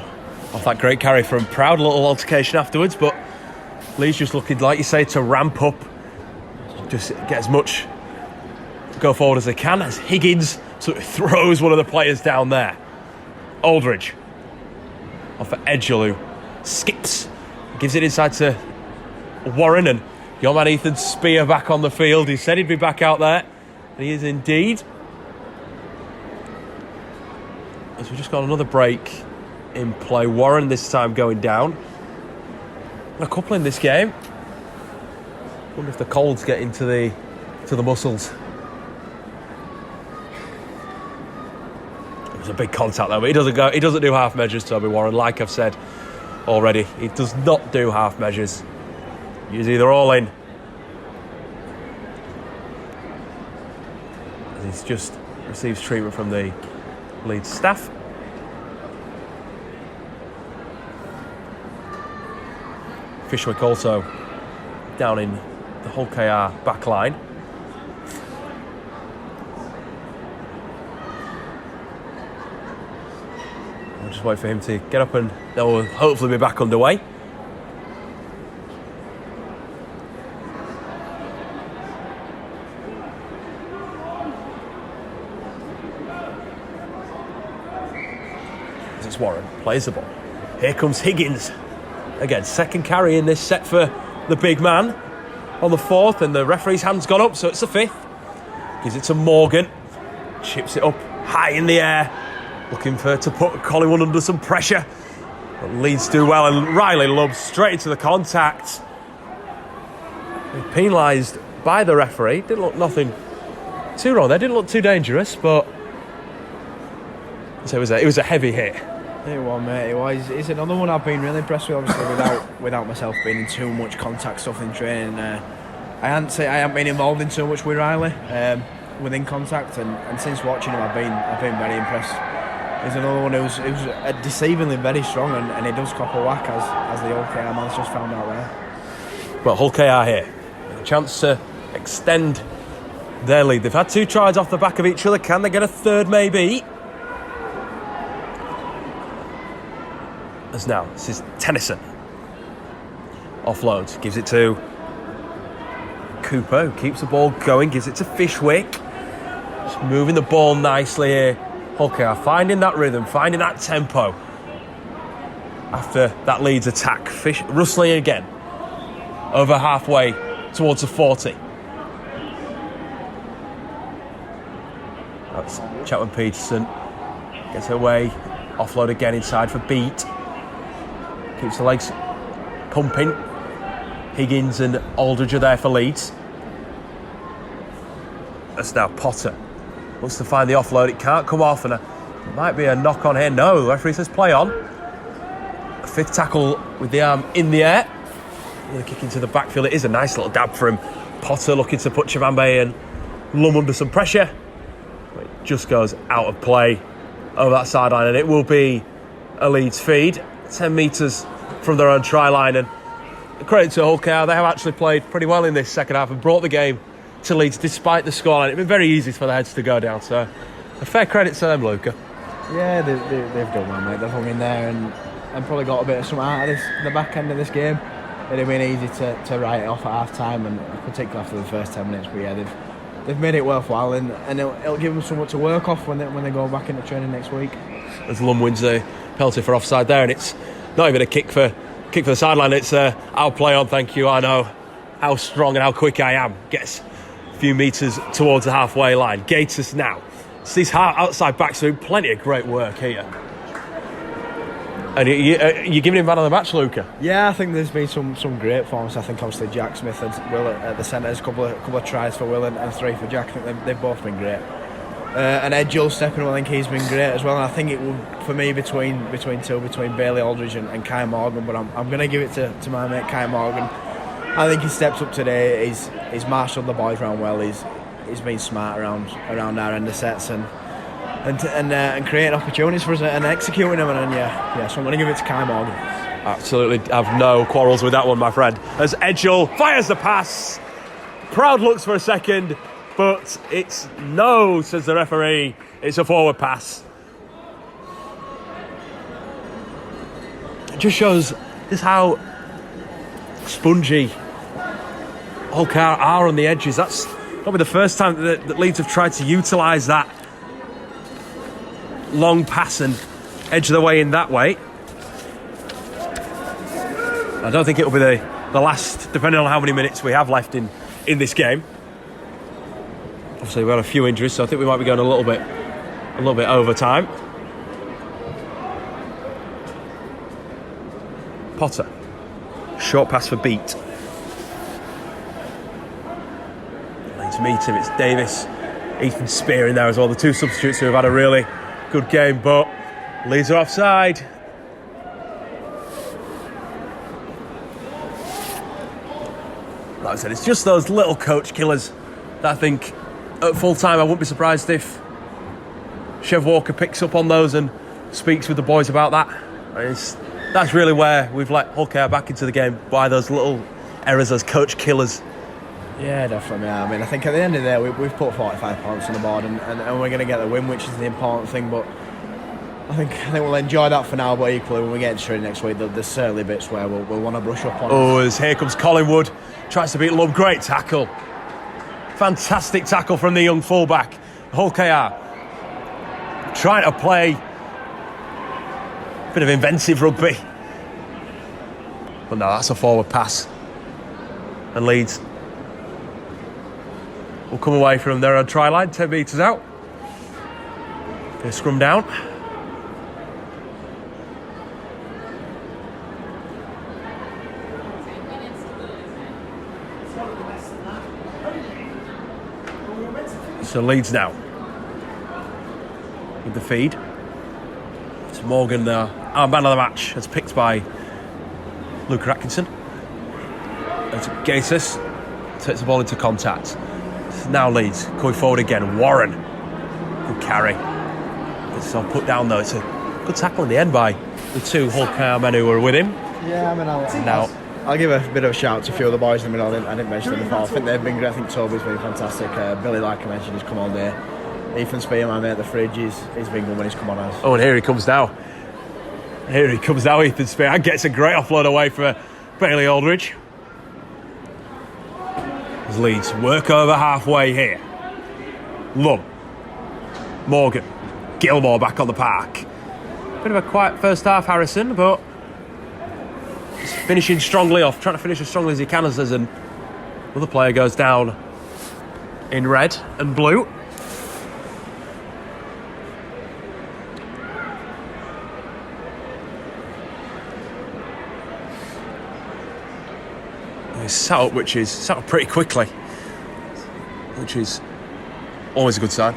S1: off that great carry from Proud, a little altercation afterwards, but Leeds just looking, like you say, to ramp up, just get as much go forward as they can, as Higgins sort of throws one of the players down there. Aldridge off for Edgell, who skips, gives it inside to Warren, and your man Ethan Spear back on the field. He said he'd be back out there, and he is indeed. As we just got another break in play, Warren this time going down. A couple in this game. Wonder if the colds get into the muscles. It was a big contact though, but he doesn't do half measures, Toby Warren, like I've said already. He does not do half measures. He's either all in. He's just receives treatment from the Leeds staff. Fishwick also down in the Hull KR back line. We'll just wait for him to get up and they'll hopefully be back underway. It's Warren, plays the ball. Here comes Higgins. Again, second carry in this set for the big man on the 4th, and the referee's hand's gone up, so it's the 5th. Gives it to Morgan. Chips it up high in the air, looking to put Collingwood under some pressure. But Leeds do well, and Riley Lubb straight into the contact. Penalised by the referee. Didn't look nothing too wrong there, didn't look too dangerous, but So it was a heavy hit.
S2: It was, mate. It was. It's another one I've been really impressed with, obviously, without myself being in too much contact stuff in training. I haven't been involved in so much with Riley within contact, and since watching him, I've been very impressed. He's another one who's deceivingly very strong, and he does cop a whack, as the old KR man's just found out there.
S1: Well, Hull KR here, a chance to extend their lead. They've had 2 tries off the back of each other. Can they get a third, maybe? As now, this is Tennyson. Offloads, gives it to Cooper, who keeps the ball going, gives it to Fishwick. Just moving the ball nicely here. Hull KR finding that rhythm, finding that tempo. After that Leeds attack, Fish rustling again. Over halfway towards the 40. That's Chapman-Peterson. Gets away. Offload again inside for Beat. Keeps the legs pumping. Higgins and Aldridge are there for Leeds. That's now Potter. Wants to find the offload. It can't come off, and it might be a knock on here. No, the referee says play on. A 5th tackle with the arm in the air. The kick into the backfield. It is a nice little dab from Potter, looking to put Chivambe and Lum under some pressure. It just goes out of play over that sideline, and it will be a Leeds feed. 10 metres from their own try line, and credit to Hull KR, they have actually played pretty well in this second half and brought the game to Leeds despite the scoreline. It's been very easy for the heads to go down, so a fair credit to them, Luca.
S2: Yeah, they've done well, mate. They've hung in there and probably got a bit of something out of the back end of this game. It'd have been easy to write it off at half time, and particularly after the first 10 minutes. But yeah, they've made it worthwhile, and it'll give them somewhat to work off when they go back into training next week.
S1: As Lum wins the penalty for offside there, and it's not even a kick for the sideline. It's I'll play on, thank you. I know how strong and how quick I am. Gets a few metres towards the halfway line. Gators now. It's these outside backs doing plenty of great work here. And you're giving him man of the match, Luca?
S2: Yeah, I think there's been some great performances. I think obviously Jack Smith and Will at the centres, a couple of tries for Will and 3 for Jack. I think they've both been great. And Ed Jules stepping up, I think he's been great as well. And I think it will, for me, between Bailey Aldridge and Kai Morgan. But I'm going to give it to my mate Kai Morgan. I think he stepped up today. He's marshalled the boys around well. He's been smart around our end of sets and creating opportunities for us and executing them. And yeah, so I'm going to give it to Kai Morgan.
S1: Absolutely, have no quarrels with that one, my friend. As Edgell fires the pass, crowd looks for a second, but it's no, says the referee. It's a forward pass. It just shows just how spongy Hull KR are on the edges. That's probably the first time that Leeds have tried to utilise that long pass and edge the way in that way. I don't think it'll be the last, depending on how many minutes we have left in this game. Obviously we've got a few injuries, so I think we might be going a little bit over time. Potter, short pass for Beat. Leeds meet him. It's Davis, Ethan Spear in there as well. The 2 substitutes who have had a really good game, but Leeds are offside. Like I said, it's just those little coach killers that I think at full time I wouldn't be surprised if Chev Walker picks up on those and speaks with the boys about that. That's really where we've let Hull KR back into the game, by those little errors, those coach killers.
S2: Yeah, definitely. I mean, I think at the end of the day, we've put 45 points on the board, and we're going to get the win, which is the important thing. But I think we'll enjoy that for now. But equally, when we get into it next week, there's certainly bits where we'll want to brush up on.
S1: Oh, as here comes Collingwood, tries to beat Love. Great tackle, fantastic tackle from the young fullback. Hull KR trying to play a bit of inventive rugby, but no, that's a forward pass, and Leeds will come away from their own try line, 10 metres out. They scrum down. So Leeds now with the feed. So Morgan, our man of the match, as picked by Luca Atkinson. And Gators takes the ball into contact. Now Leeds going forward again. Warren, good carry. It's all put down though. It's a good tackle in the end by the two Hull KR men who were with him.
S2: Yeah, I mean, I'll give a bit of a shout to a few of the boys in the middle. I didn't mention them before. I think they've been great. I think Toby's been fantastic. Billy, like I mentioned, he's come on there. Ethan Spear, my mate at the fridge, he's been good when he's come on us.
S1: Oh, and here he comes now. Ethan Spear. And gets a great offload away for Bailey Aldridge. As Leeds work over halfway here. Lum. Morgan. Gilmore back on the park. Bit of a quiet first half, Harrison, but he's finishing strongly off, trying to finish as strongly as he can as another player goes down in red and blue. He's sat up pretty quickly, which is always a good sign.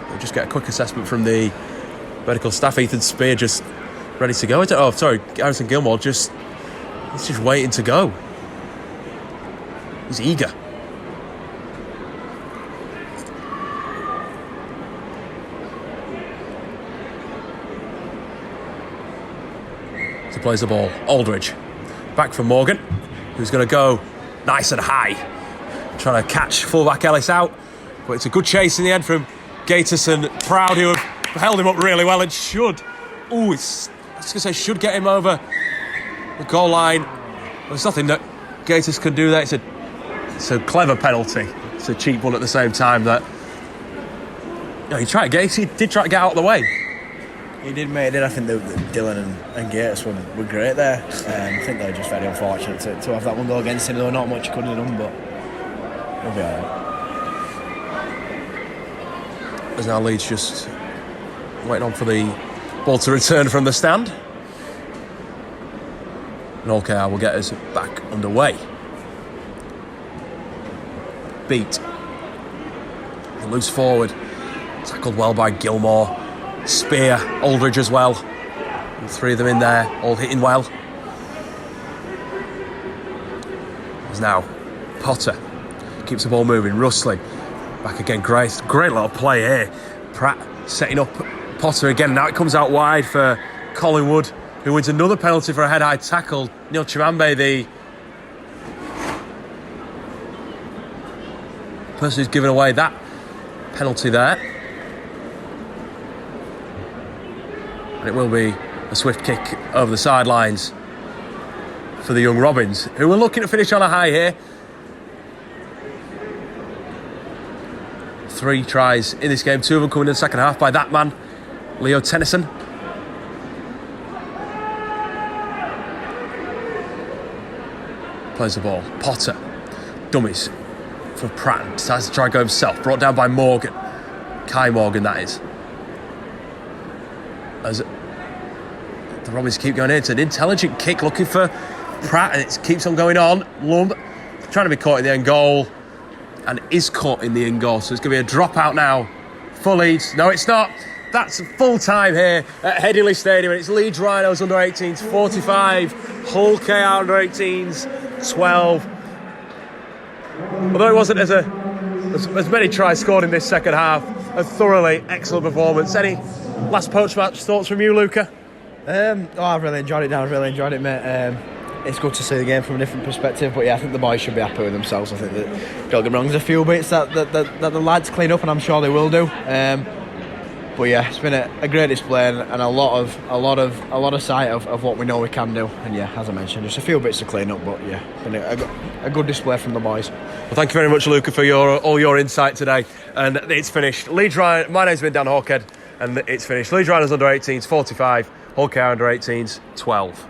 S1: We'll just get a quick assessment from the medical staff. Ethan Spear just ready to go. Harrison Gilmore he's just waiting to go. He's eager. Plays the ball. Aldridge. Back from Morgan, who's going to go nice and high. Trying to catch fullback Ellis out. But it's a good chase in the end from Gators and Proud, who have held him up really well and should get him over the goal line. There's nothing that Gators can do there. It's a clever penalty. It's a cheap one at the same time that he did try to get out of the way.
S2: He did, mate. I think that Dylan and Gators were great there. I think they were just very unfortunate to have that one go against him. There was not much he could have done, but he'll be all right.
S1: As now Leeds just waiting on for the ball to return from the stand. And Hull KR will get us back underway. Beat. Loose forward. Tackled well by Gilmore. Spear, Aldridge as well. And three of them in there, all hitting well. There's now Potter. Keeps the ball moving. Rustling. Back again. Great little play here. Pratt setting up Potter again. Now it comes out wide for Collingwood, who wins another penalty for a head-high tackle. Neil Chimambe, the person who's given away that penalty there. And it will be a swift kick over the sidelines for the young Robins, who are looking to finish on a high here. 3 tries in this game, 2 of them coming in the second half by that man, Leo Tennyson. Plays the ball. Potter. Dummies for Pratt. Decides to try and go himself. Brought down by Morgan. Kai Morgan, that is. As the Robins keep going in, it's an intelligent kick looking for Pratt, and it keeps on going on. Lum trying to be caught in the end goal, and is caught in the end goal. So it's going to be a dropout now for Leeds. No, it's not. That's full time here at Headingley Stadium, and it's Leeds Rhinos Under-18s 45, Hull KR Under-18s 12. Although it wasn't as many tries scored in this second half, a thoroughly excellent performance. Any last post-match thoughts from you, Luca?
S2: I've really enjoyed it, Dan. I've really enjoyed it, mate. It's good to see the game from a different perspective, but yeah, I think the boys should be happy with themselves. I think that, don't get me wrong, there's a few bits that the lads clean up, and I'm sure they will do. But yeah, it's been a great display and a lot of sight of what we know we can do. And yeah, as I mentioned, just a few bits to clean up, but yeah, been a good display from the boys.
S1: Well, thank you very much, Luca, for all your insight today. And it's finished. Leeds Rhinos. My name's been Dan Hawkhead, and it's finished. Leeds Rhinos Under-18s 45, Hull KR Under-18s 12.